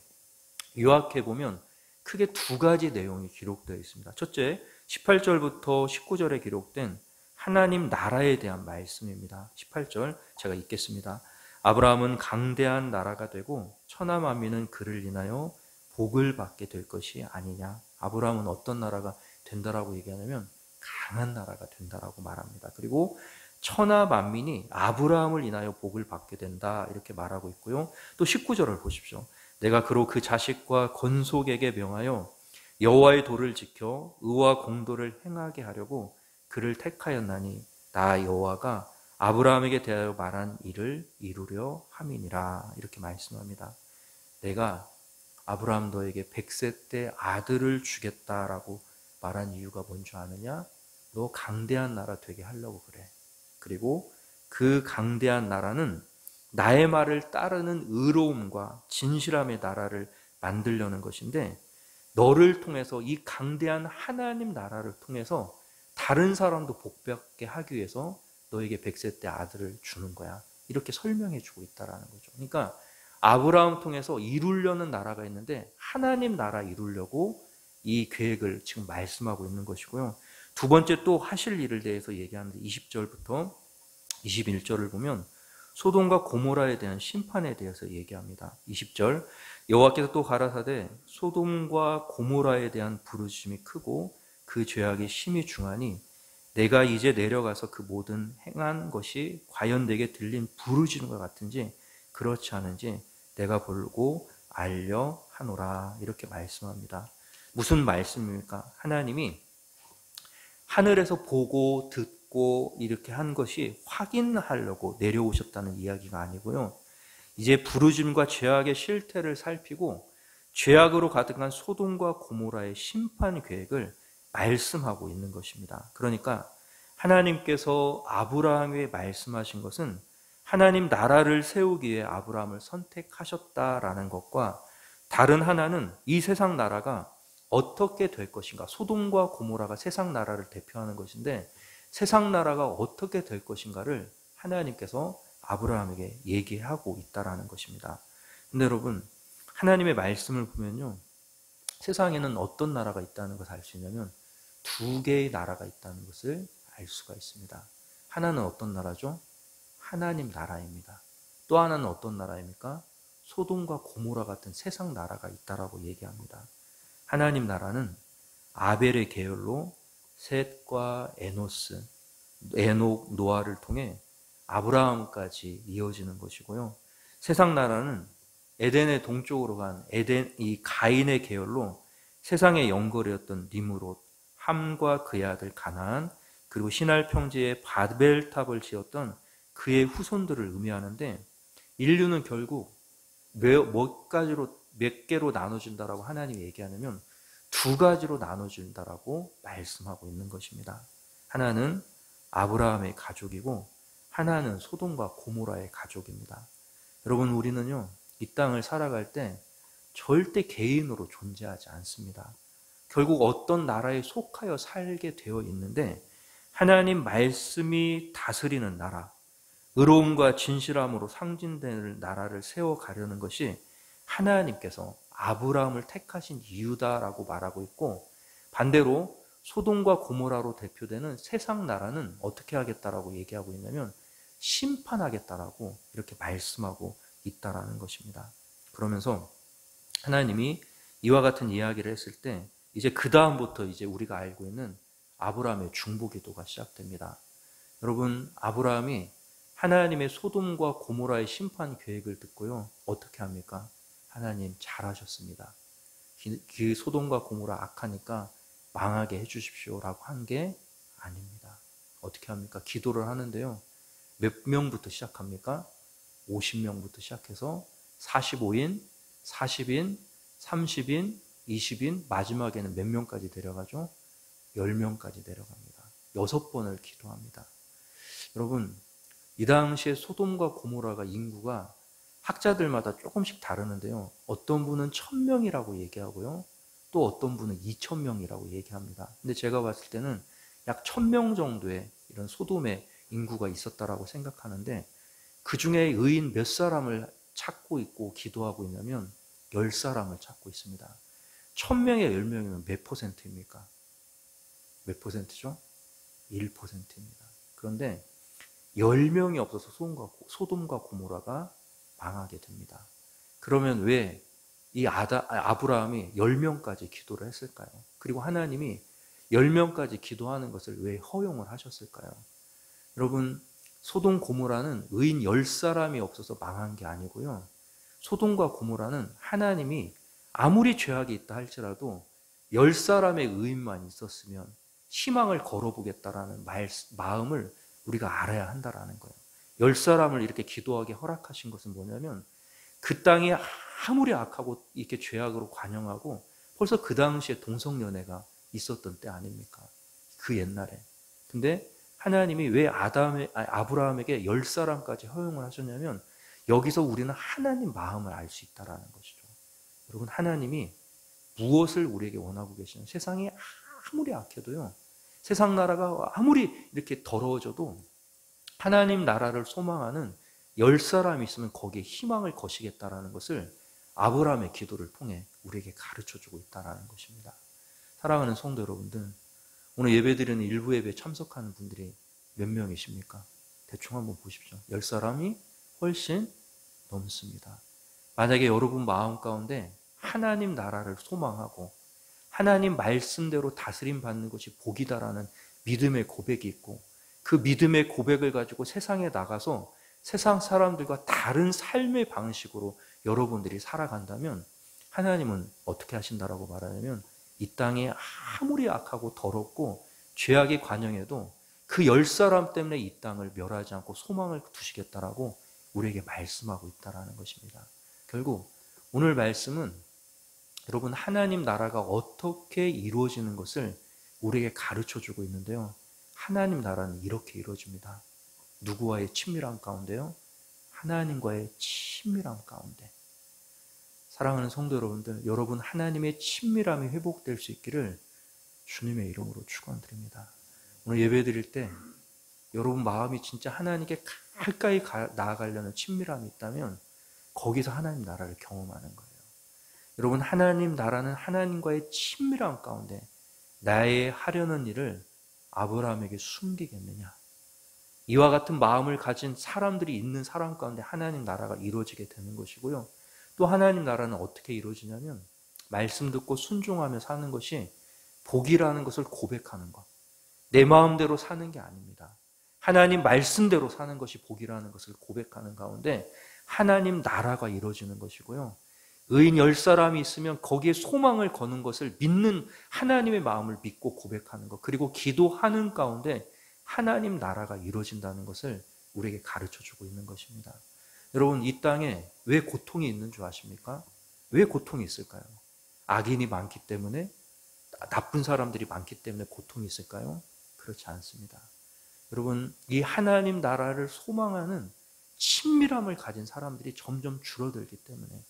요약해 보면 크게 두 가지 내용이 기록되어 있습니다. 첫째, 18절부터 19절에 기록된 하나님 나라에 대한 말씀입니다. 18절 제가 읽겠습니다. 아브라함은 강대한 나라가 되고 천하 만민은 그를 인하여 복을 받게 될 것이 아니냐. 아브라함은 어떤 나라가 된다라고 얘기하냐면 강한 나라가 된다라고 말합니다. 그리고 천하 만민이 아브라함을 인하여 복을 받게 된다 이렇게 말하고 있고요. 또 19절을 보십시오. 내가 그로 그 자식과 건속에게 명하여 여호와의 도를 지켜 의와 공도를 행하게 하려고 그를 택하였나니 나 여호와가 아브라함에게 대하여 말한 일을 이루려 함이니라 이렇게 말씀합니다. 내가 아브라함 너에게 100세 때 아들을 주겠다라고 말한 이유가 뭔지 아느냐? 너 강대한 나라 되게 하려고 그래. 그리고 그 강대한 나라는 나의 말을 따르는 의로움과 진실함의 나라를 만들려는 것인데, 너를 통해서 이 강대한 하나님 나라를 통해서 다른 사람도 복받게 하기 위해서 너에게 100세 때 아들을 주는 거야. 이렇게 설명해 주고 있다는 거죠. 그러니까 아브라함 통해서 이루려는 나라가 있는데 하나님 나라 이루려고 이 계획을 지금 말씀하고 있는 것이고요. 두 번째 또 하실 일을 대해서 얘기하는데 20절부터 21절을 보면 소돔과 고모라에 대한 심판에 대해서 얘기합니다. 20절 여호와께서 또 가라사대 소돔과 고모라에 대한 부르심이 크고 그 죄악이 심히 중하니 내가 이제 내려가서 그 모든 행한 것이 과연 내게 들린 부르짖음과 같은지 그렇지 않은지 내가 보고 알려 하노라 이렇게 말씀합니다. 무슨 말씀입니까? 하나님이 하늘에서 보고 듣고 이렇게 한 것이 확인하려고 내려오셨다는 이야기가 아니고요. 이제 부르짖음과 죄악의 실태를 살피고 죄악으로 가득한 소돔과 고모라의 심판 계획을 말씀하고 있는 것입니다. 그러니까 하나님께서 아브라함에게 말씀하신 것은 하나님 나라를 세우기 위해 아브라함을 선택하셨다라는 것과 다른 하나는 이 세상 나라가 어떻게 될 것인가. 소돔과 고모라가 세상 나라를 대표하는 것인데 세상 나라가 어떻게 될 것인가를 하나님께서 아브라함에게 얘기하고 있다라는 것입니다. 근데 여러분, 하나님의 말씀을 보면요, 세상에는 어떤 나라가 있다는 것을 알 수 있냐면 두 개의 나라가 있다는 것을 알 수가 있습니다. 하나는 어떤 나라죠? 하나님 나라입니다. 또 하나는 어떤 나라입니까? 소돔과 고모라 같은 세상 나라가 있다라고 얘기합니다. 하나님 나라는 아벨의 계열로 셋과 에노스, 에녹, 노아를 통해 아브라함까지 이어지는 것이고요. 세상 나라는 에덴의 동쪽으로 간 이 가인의 계열로 세상의 영거리였던 니므롯, 함과 그의 아들 가나안, 그리고 신할 평지에 바벨탑을 지었던 그의 후손들을 의미하는데, 인류는 결국 몇 개로 나눠진다라고 하나님이 얘기하냐면 두 가지로 나눠진다라고 말씀하고 있는 것입니다. 하나는 아브라함의 가족이고 하나는 소돔과 고모라의 가족입니다. 여러분, 우리는요, 이 땅을 살아갈 때 절대 개인으로 존재하지 않습니다. 결국 어떤 나라에 속하여 살게 되어 있는데 하나님 말씀이 다스리는 나라, 의로움과 진실함으로 상징되는 나라를 세워가려는 것이 하나님께서 아브라함을 택하신 이유다라고 말하고 있고, 반대로 소돔과 고모라로 대표되는 세상 나라는 어떻게 하겠다라고 얘기하고 있냐면 심판하겠다라고 이렇게 말씀하고 있다라는 것입니다. 그러면서 하나님이 이와 같은 이야기를 했을 때 이제 그 다음부터 이제 우리가 알고 있는 아브라함의 중보기도가 시작됩니다. 여러분, 아브라함이 하나님의 소돔과 고모라의 심판 계획을 듣고요, 어떻게 합니까? 하나님 잘하셨습니다. 그 소돔과 고모라 악하니까 망하게 해주십시오라고 한 게 아닙니다. 어떻게 합니까? 기도를 하는데요, 몇 명부터 시작합니까? 50명부터 시작해서 45인, 40인, 30인, 20인, 마지막에는 몇 명까지 내려가죠? 10명까지 내려갑니다. 6번을 기도합니다. 여러분, 이 당시에 소돔과 고모라가 인구가 학자들마다 조금씩 다르는데요, 어떤 분은 1000명이라고 얘기하고요, 또 어떤 분은 2000명이라고 얘기합니다. 근데 제가 봤을 때는 약 1000명 정도의 이런 소돔의 인구가 있었다라고 생각하는데, 그 중에 의인 몇 사람을 찾고 있고 기도하고 있냐면 10사람을 찾고 있습니다. 1000명에 10명이면 몇 퍼센트입니까? 몇 퍼센트죠? 1%입니다. 그런데 10명이 없어서 소돔과 고모라가 망하게 됩니다. 그러면 왜 이 아브라함이 10명까지 기도를 했을까요? 그리고 하나님이 10명까지 기도하는 것을 왜 허용을 하셨을까요? 여러분, 소돔 고모라는 의인 10사람이 없어서 망한 게 아니고요, 소돔과 고모라는 하나님이 아무리 죄악이 있다 할지라도 10사람의 의인만 있었으면 희망을 걸어보겠다라는 마음을 우리가 알아야 한다라는 거예요. 10사람을 이렇게 기도하게 허락하신 것은 뭐냐면, 그 땅이 아무리 악하고 이렇게 죄악으로 관영하고 벌써 그 당시에 동성연애가 있었던 때 아닙니까? 그 옛날에. 근데 하나님이 왜 아브라함에게 10사람까지 허용을 하셨냐면, 여기서 우리는 하나님 마음을 알 수 있다는 것이죠. 여러분, 하나님이 무엇을 우리에게 원하고 계시는, 세상이 아무리 악해도요, 세상 나라가 아무리 이렇게 더러워져도 하나님 나라를 소망하는 10사람이 있으면 거기에 희망을 거시겠다라는 것을 아브라함의 기도를 통해 우리에게 가르쳐주고 있다는 것입니다. 사랑하는 성도 여러분들, 오늘 예배드리는 일부 예배에 참석하는 분들이 몇 명이십니까? 대충 한번 보십시오. 10사람이 훨씬 넘습니다. 만약에 여러분 마음 가운데 하나님 나라를 소망하고 하나님 말씀대로 다스림 받는 것이 복이다라는 믿음의 고백이 있고, 그 믿음의 고백을 가지고 세상에 나가서 세상 사람들과 다른 삶의 방식으로 여러분들이 살아간다면, 하나님은 어떻게 하신다라고 말하냐면, 이 땅에 아무리 악하고 더럽고 죄악이 관영해도 그 10사람 때문에 이 땅을 멸하지 않고 소망을 두시겠다라고 우리에게 말씀하고 있다는 것입니다. 결국 오늘 말씀은 여러분, 하나님 나라가 어떻게 이루어지는 것을 우리에게 가르쳐주고 있는데요, 하나님 나라는 이렇게 이루어집니다. 누구와의 친밀함 가운데요? 하나님과의 친밀함 가운데. 사랑하는 성도 여러분들, 여러분 하나님의 친밀함이 회복될 수 있기를 주님의 이름으로 축원드립니다. 오늘 예배 드릴 때 여러분 마음이 진짜 하나님께 가까이 나아가려는 친밀함이 있다면 거기서 하나님 나라를 경험하는 거예요. 여러분, 하나님 나라는 하나님과의 친밀함 가운데 나의 하려는 일을 아브라함에게 숨기겠느냐? 이와 같은 마음을 가진 사람들이 있는 사람 가운데 하나님 나라가 이루어지게 되는 것이고요. 또 하나님 나라는 어떻게 이루어지냐면, 말씀 듣고 순종하며 사는 것이 복이라는 것을 고백하는 것. 내 마음대로 사는 게 아닙니다. 하나님 말씀대로 사는 것이 복이라는 것을 고백하는 가운데 하나님 나라가 이루어지는 것이고요. 의인 10사람이 있으면 거기에 소망을 거는 것을 믿는 하나님의 마음을 믿고 고백하는 것, 그리고 기도하는 가운데 하나님 나라가 이루어진다는 것을 우리에게 가르쳐주고 있는 것입니다. 여러분, 이 땅에 왜 고통이 있는 줄 아십니까? 왜 고통이 있을까요? 악인이 많기 때문에, 나쁜 사람들이 많기 때문에 고통이 있을까요? 그렇지 않습니다. 여러분, 이 하나님 나라를 소망하는 친밀함을 가진 사람들이 점점 줄어들기 때문에,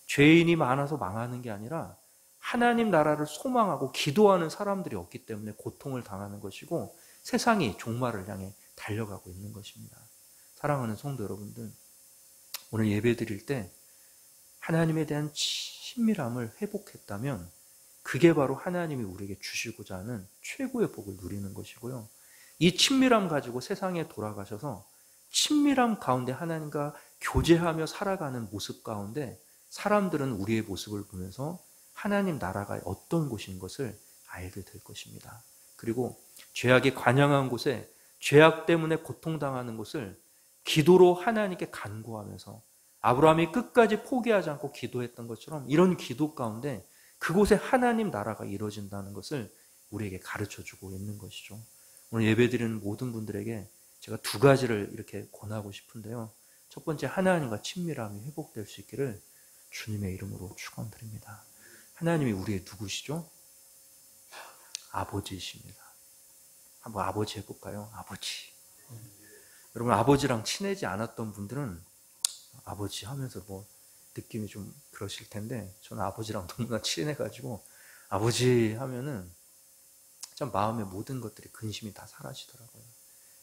죄인이 많아서 망하는 게 아니라 하나님 나라를 소망하고 기도하는 사람들이 없기 때문에 고통을 당하는 것이고 세상이 종말을 향해 달려가고 있는 것입니다. 사랑하는 성도 여러분들, 오늘 예배 드릴 때 하나님에 대한 친밀함을 회복했다면 그게 바로 하나님이 우리에게 주시고자 하는 최고의 복을 누리는 것이고요. 이 친밀함 가지고 세상에 돌아가셔서 친밀함 가운데 하나님과 교제하며 살아가는 모습 가운데 사람들은 우리의 모습을 보면서 하나님 나라가 어떤 곳인 것을 알게 될 것입니다. 그리고 죄악이 관영한 곳에 죄악 때문에 고통당하는 곳을 기도로 하나님께 간구하면서 아브라함이 끝까지 포기하지 않고 기도했던 것처럼 이런 기도 가운데 그곳에 하나님 나라가 이루어진다는 것을 우리에게 가르쳐주고 있는 것이죠. 오늘 예배드리는 모든 분들에게 제가 두 가지를 이렇게 권하고 싶은데요. 첫 번째, 하나님과 친밀함이 회복될 수 있기를 주님의 이름으로 축원드립니다. 하나님이 우리의 누구시죠? 아버지이십니다. 한번 아버지 해볼까요? 아버지. 여러분, 아버지랑 친해지 않았던 분들은 아버지 하면서 뭐 느낌이 좀 그러실 텐데, 저는 아버지랑 너무나 친해가지고 아버지 하면은 참 마음의 모든 것들이 근심이 다 사라지더라고요.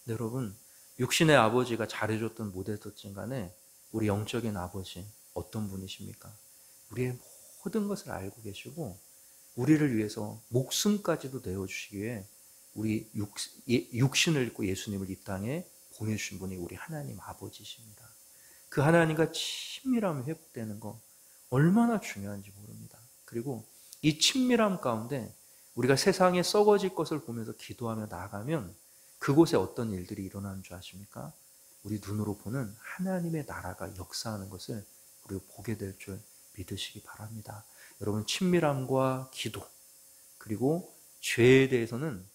근데 여러분, 육신의 아버지가 잘해줬든 못해줬든 간에 우리 영적인 아버지 어떤 분이십니까? 우리의 모든 것을 알고 계시고 우리를 위해서 목숨까지도 내어주시기 위해 우리 육신을 입고 예수님을 이 땅에 보내주신 분이 우리 하나님 아버지십니다. 그 하나님과 친밀함이 회복되는 거 얼마나 중요한지 모릅니다. 그리고 이 친밀함 가운데 우리가 세상에 썩어질 것을 보면서 기도하며 나아가면 그곳에 어떤 일들이 일어나는 줄 아십니까? 우리 눈으로 보는 하나님의 나라가 역사하는 것을 우리가 보게 될 줄 믿으시기 바랍니다. 여러분, 친밀함과 기도 그리고 죄에 대해서는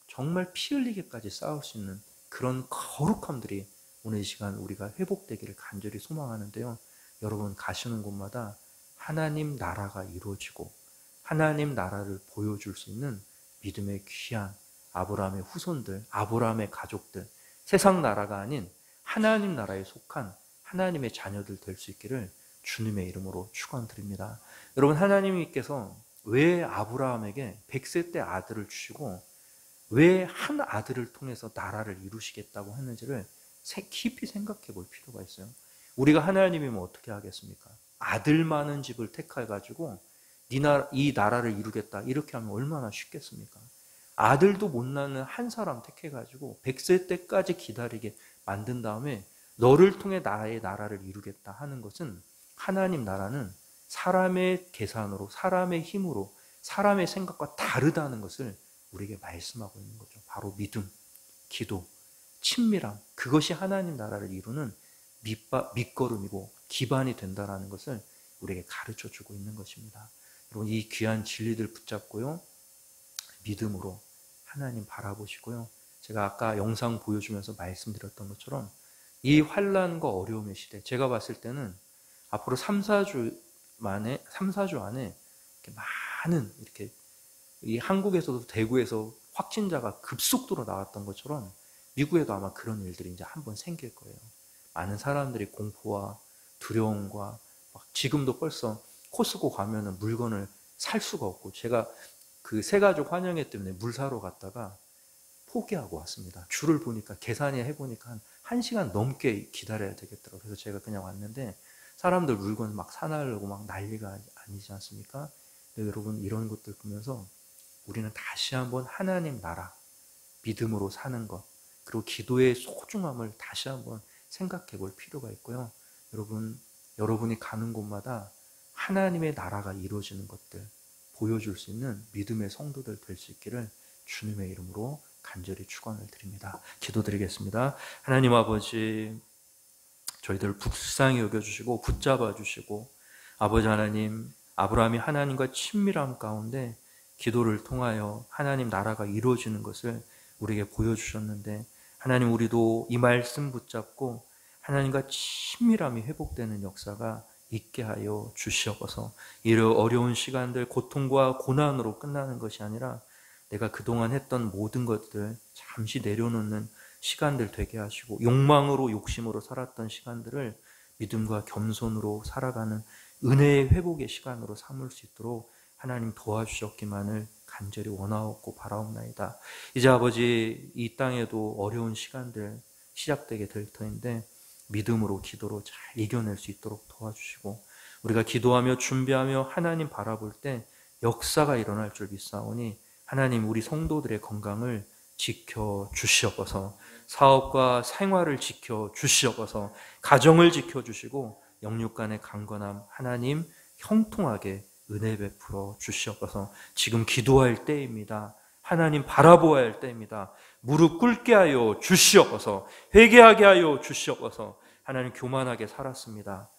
정말 피 흘리게까지 싸울 수 있는 그런 거룩함들이 오늘 이 시간 우리가 회복되기를 간절히 소망하는데요. 여러분 가시는 곳마다 하나님 나라가 이루어지고 하나님 나라를 보여줄 수 있는 믿음의 귀한 아브라함의 후손들, 아브라함의 가족들, 세상 나라가 아닌 하나님 나라에 속한 하나님의 자녀들 될 수 있기를 주님의 이름으로 축원드립니다. 여러분, 하나님께서 왜 아브라함에게 100세 때 아들을 주시고 왜 한 아들을 통해서 나라를 이루시겠다고 했는지를 깊이 생각해 볼 필요가 있어요. 우리가 하나님이면 어떻게 하겠습니까? 아들 많은 집을 택해가지고 이 나라를 이루겠다 이렇게 하면 얼마나 쉽겠습니까? 아들도 못 낳는 한 사람 택해가지고 100세 때까지 기다리게 만든 다음에 너를 통해 나의 나라를 이루겠다 하는 것은, 하나님 나라는 사람의 계산으로, 사람의 힘으로, 사람의 생각과 다르다는 것을 우리에게 말씀하고 있는 거죠. 바로 믿음, 기도, 친밀함, 그것이 하나님 나라를 이루는 밑거름이고 기반이 된다는 것을 우리에게 가르쳐주고 있는 것입니다. 여러분, 이 귀한 진리들 붙잡고요, 믿음으로 하나님 바라보시고요. 제가 아까 영상 보여주면서 말씀드렸던 것처럼 이 환난과 어려움의 시대, 제가 봤을 때는 앞으로 3, 4주 안에 이렇게 많은 이렇게 이 한국에서도 대구에서 확진자가 급속도로 나왔던 것처럼 미국에도 아마 그런 일들이 이제 한번 생길 거예요. 많은 사람들이 공포와 두려움과 막 지금도 벌써 코스코 가면은 물건을 살 수가 없고, 제가 그 새가족 환영회 때문에 물 사러 갔다가 포기하고 왔습니다. 줄을 보니까 계산해 보니까 한 1시간 넘게 기다려야 되겠더라고요. 그래서 제가 그냥 왔는데 사람들 물건 막 사나려고 막 난리가 아니지 않습니까? 근데 여러분, 이런 것들 보면서 우리는 다시 한번 하나님 나라, 믿음으로 사는 것, 그리고 기도의 소중함을 다시 한번 생각해 볼 필요가 있고요. 여러분이 가는 곳마다 하나님의 나라가 이루어지는 것들 보여줄 수 있는 믿음의 성도들 될 수 있기를 주님의 이름으로 간절히 축원을 드립니다. 기도드리겠습니다. 하나님 아버지, 저희들 불쌍히 여겨주시고 붙잡아 주시고, 아버지 하나님, 아브라함이 하나님과 친밀함 가운데 기도를 통하여 하나님 나라가 이루어지는 것을 우리에게 보여주셨는데, 하나님, 우리도 이 말씀 붙잡고 하나님과 친밀함이 회복되는 역사가 있게 하여 주시옵소서. 이런 어려운 시간들, 고통과 고난으로 끝나는 것이 아니라 내가 그동안 했던 모든 것들 잠시 내려놓는 시간들 되게 하시고, 욕망으로 욕심으로 살았던 시간들을 믿음과 겸손으로 살아가는 은혜의 회복의 시간으로 삼을 수 있도록 하나님 도와주셨기만을 간절히 원하옵고 바라옵나이다. 이제 아버지, 이 땅에도 어려운 시간들 시작되게 될 터인데 믿음으로 기도로 잘 이겨낼 수 있도록 도와주시고, 우리가 기도하며 준비하며 하나님 바라볼 때 역사가 일어날 줄 믿사오니 하나님 우리 성도들의 건강을 지켜 주시옵소서, 사업과 생활을 지켜 주시옵소서, 가정을 지켜 주시고 영육 간의 강건함 하나님 형통하게 은혜 베풀어 주시옵소서. 지금 기도할 때입니다. 하나님 바라보아야 할 때입니다. 무릎 꿇게 하여 주시옵소서. 회개하게 하여 주시옵소서. 하나님 교만하게 살았습니다.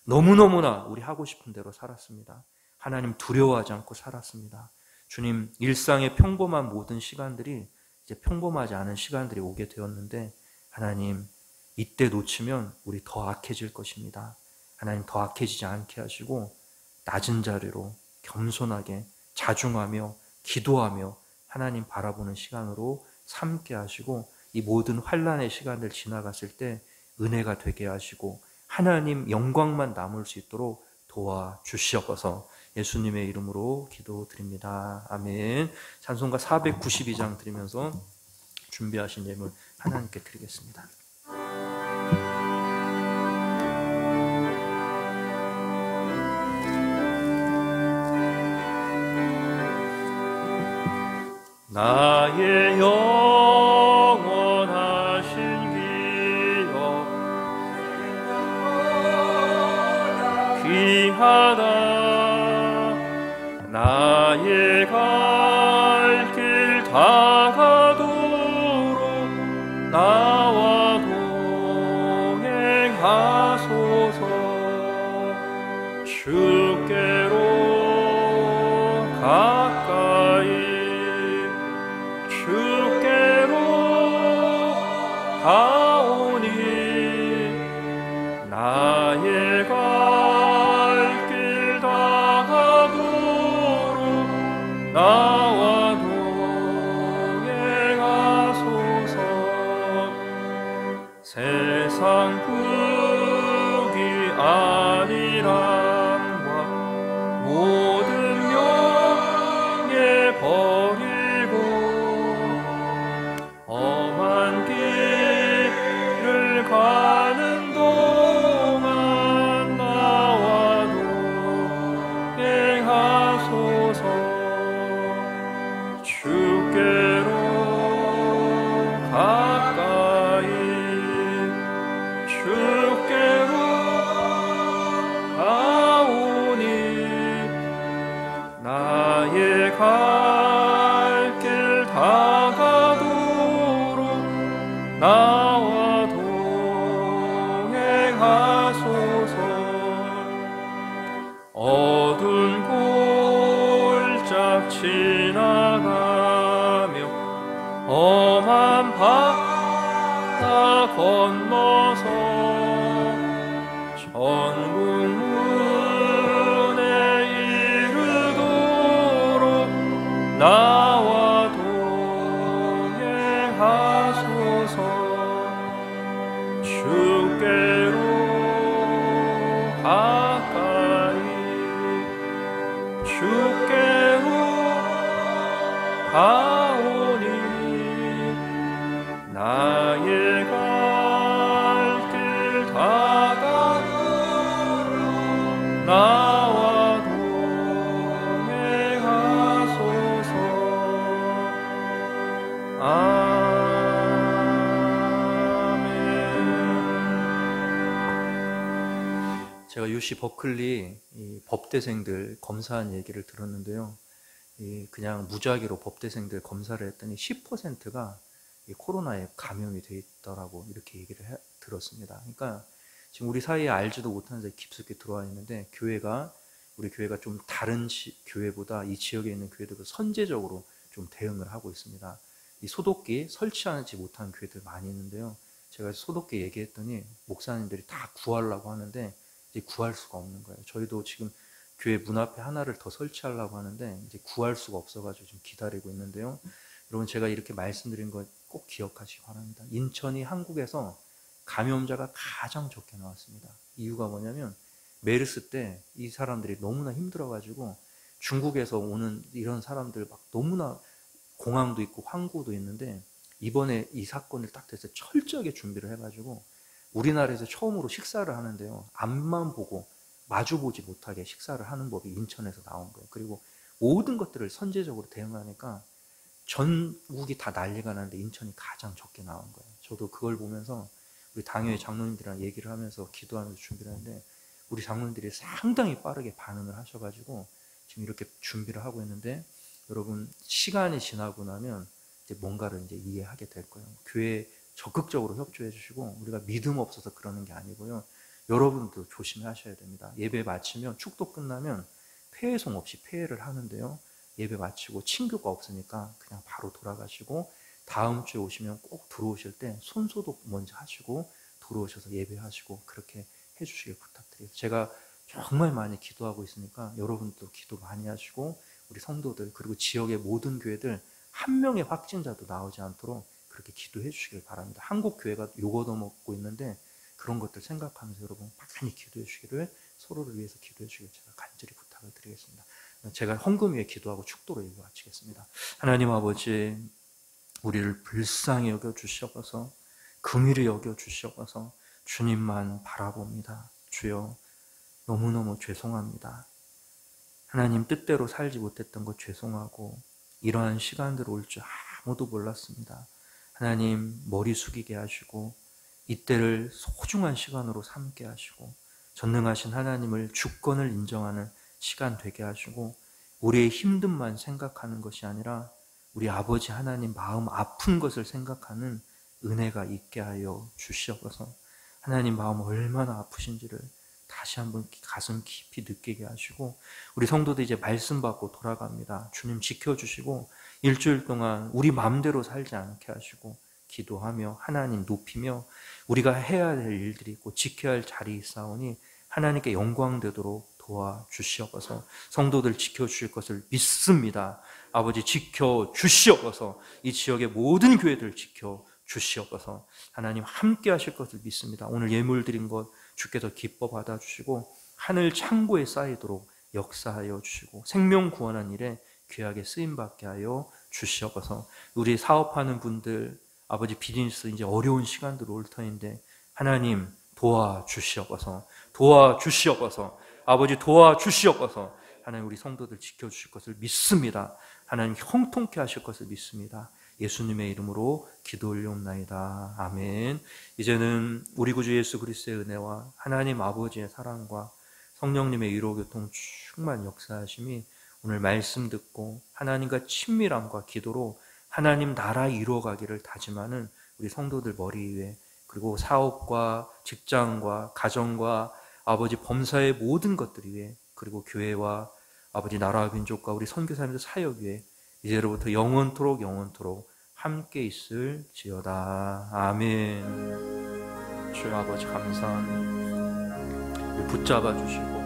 너무너무나 우리 하고 싶은 대로 살았습니다. 하나님 두려워하지 않고 살았습니다. 주님, 일상의 평범한 모든 시간들이 이제 평범하지 않은 시간들이 오게 되었는데 하나님 이때 놓치면 우리 더 악해질 것입니다. 하나님 더 악해지지 않게 하시고 낮은 자리로 겸손하게 자중하며 기도하며 하나님 바라보는 시간으로 삼게 하시고 이 모든 환난의 시간을 지나갔을 때 은혜가 되게 하시고 하나님 영광만 남을 수 있도록 도와주시옵소서. 예수님의 이름으로 기도드립니다. 아멘. 찬송가 492장 드리면서 준비하신 예물 하나님께 드리겠습니다. 나의 영원하신 기억 귀하다. 나의 갈 길 다가도록 나와 동행하소서. 주께로 가까이 주께로 가오니 나의 갈 길 다가도록 나와 동행하소서. 세상 부귀 안일함과 모든 명예 버리고 험한 길을 가는 동안 나와 동행하소서. 주께로 가까이 주께로 가오니 나의 갈 길 다가도록 나와 동행하소서. 어두운 골짝 지나가며 험한 바다 건너서 천국 문에 이르도록 나와 동행하소서. 주께로 가까이 주께로 가오니 나의 갈 길 다가도록 나와 동행하소서. 아멘. 제가 UC 버클리 이 법대생들 검사한 얘기를 들었는데요. 그냥 무작위로 법대생들 검사를 했더니 10%가 이 코로나에 감염이 돼 있더라고 이렇게 얘기를 들었습니다. 그러니까 지금 우리 사이에 알지도 못하는 사이 깊숙이 들어와 있는데 우리 교회가 좀 다른 교회보다 이 지역에 있는 교회들보다 선제적으로 좀 대응을 하고 있습니다. 이 소독기 설치하지 못한 교회들 많이 있는데요. 제가 소독기 얘기했더니 목사님들이 다 구하려고 하는데 이제 구할 수가 없는 거예요. 저희도 지금 교회 문 앞에 하나를 더 설치하려고 하는데 이제 구할 수가 없어가지고 좀 기다리고 있는데요. 여러분 제가 이렇게 말씀드린 거 꼭 기억하시기 바랍니다. 인천이 한국에서 감염자가 가장 적게 나왔습니다. 이유가 뭐냐면 메르스 때 이 사람들이 너무나 힘들어가지고 중국에서 오는 이런 사람들 막 너무나 공항도 있고 항구도 있는데 이번에 이 사건을 딱 돼서 철저하게 준비를 해가지고 우리나라에서 처음으로 식사를 하는데요, 앞만 보고 마주보지 못하게 식사를 하는 법이 인천에서 나온 거예요. 그리고 모든 것들을 선제적으로 대응하니까 전국이 다 난리가 나는데 인천이 가장 적게 나온 거예요. 저도 그걸 보면서 우리 당회의 장로님들이랑 얘기를 하면서 기도하면서 준비를 하는데, 우리 장로님들이 상당히 빠르게 반응을 하셔가지고 지금 이렇게 준비를 하고 있는데, 여러분 시간이 지나고 나면 이제 뭔가를 이제 이해하게 될 거예요. 교회에 적극적으로 협조해 주시고, 우리가 믿음 없어서 그러는 게 아니고요, 여러분도 조심하셔야 됩니다. 예배 마치면, 축도 끝나면 폐회송 없이 폐회를 하는데요, 예배 마치고 친교가 없으니까 그냥 바로 돌아가시고, 다음 주에 오시면 꼭 들어오실 때 손소독 먼저 하시고 들어오셔서 예배하시고 그렇게 해주시길 부탁드려요. 제가 정말 많이 기도하고 있으니까 여러분도 기도 많이 하시고, 우리 성도들 그리고 지역의 모든 교회들 한 명의 확진자도 나오지 않도록 그렇게 기도해 주시길 바랍니다. 한국 교회가 욕 얻어먹고 있는데 그런 것들 생각하면서 여러분 많이 기도해 주시기를, 서로를 위해서 기도해 주시길 제가 간절히 부탁을 드리겠습니다. 제가 헌금 위에 기도하고 축도로 예배 마치겠습니다. 하나님 아버지, 우리를 불쌍히 여겨 주시옵소서, 긍휼히 여겨 주시옵소서. 주님만 바라봅니다. 주여, 너무너무 죄송합니다. 하나님 뜻대로 살지 못했던 것 죄송하고, 이러한 시간들 올 줄 아무도 몰랐습니다. 하나님 머리 숙이게 하시고 이때를 소중한 시간으로 삼게 하시고, 전능하신 하나님을 주권을 인정하는 시간 되게 하시고, 우리의 힘듦만 생각하는 것이 아니라 우리 아버지 하나님 마음 아픈 것을 생각하는 은혜가 있게 하여 주시옵소서. 하나님 마음 얼마나 아프신지를 다시 한번 가슴 깊이 느끼게 하시고, 우리 성도들 이제 말씀 받고 돌아갑니다. 주님 지켜주시고 일주일 동안 우리 마음대로 살지 않게 하시고, 기도하며 하나님 높이며 우리가 해야 될 일들이 있고 지켜야 할 자리 있사오니 하나님께 영광 되도록 도와주시옵소서. 성도들 지켜주실 것을 믿습니다. 아버지 지켜주시옵소서. 이 지역의 모든 교회들 지켜주시옵소서. 하나님 함께 하실 것을 믿습니다. 오늘 예물 드린 것 주께서 기뻐 받아주시고 하늘 창고에 쌓이도록 역사하여 주시고, 생명 구원한 일에 귀하게 쓰임받게 하여 주시옵소서. 우리 사업하는 분들, 아버지 비즈니스 이제 어려운 시간들 올 터인데 하나님 도와주시옵소서. 도와주시옵소서. 아버지 도와주시옵소서. 하나님 우리 성도들 지켜주실 것을 믿습니다. 하나님 형통케 하실 것을 믿습니다. 예수님의 이름으로 기도 올려옵나이다. 아멘. 이제는 우리 구주 예수 그리스도의 은혜와 하나님 아버지의 사랑과 성령님의 위로 교통 충만 역사하심이 오늘 말씀 듣고 하나님과 친밀함과 기도로 하나님 나라 이루어가기를 다짐하는 우리 성도들 머리 위에, 그리고 사업과 직장과 가정과 아버지 범사의 모든 것들 위에, 그리고 교회와 아버지 나라와 민족과 우리 선교사님들 사역 위에 이제로부터 영원토록 함께 있을지어다. 아멘. 주여 아버지 감사합니다. 붙잡아 주시고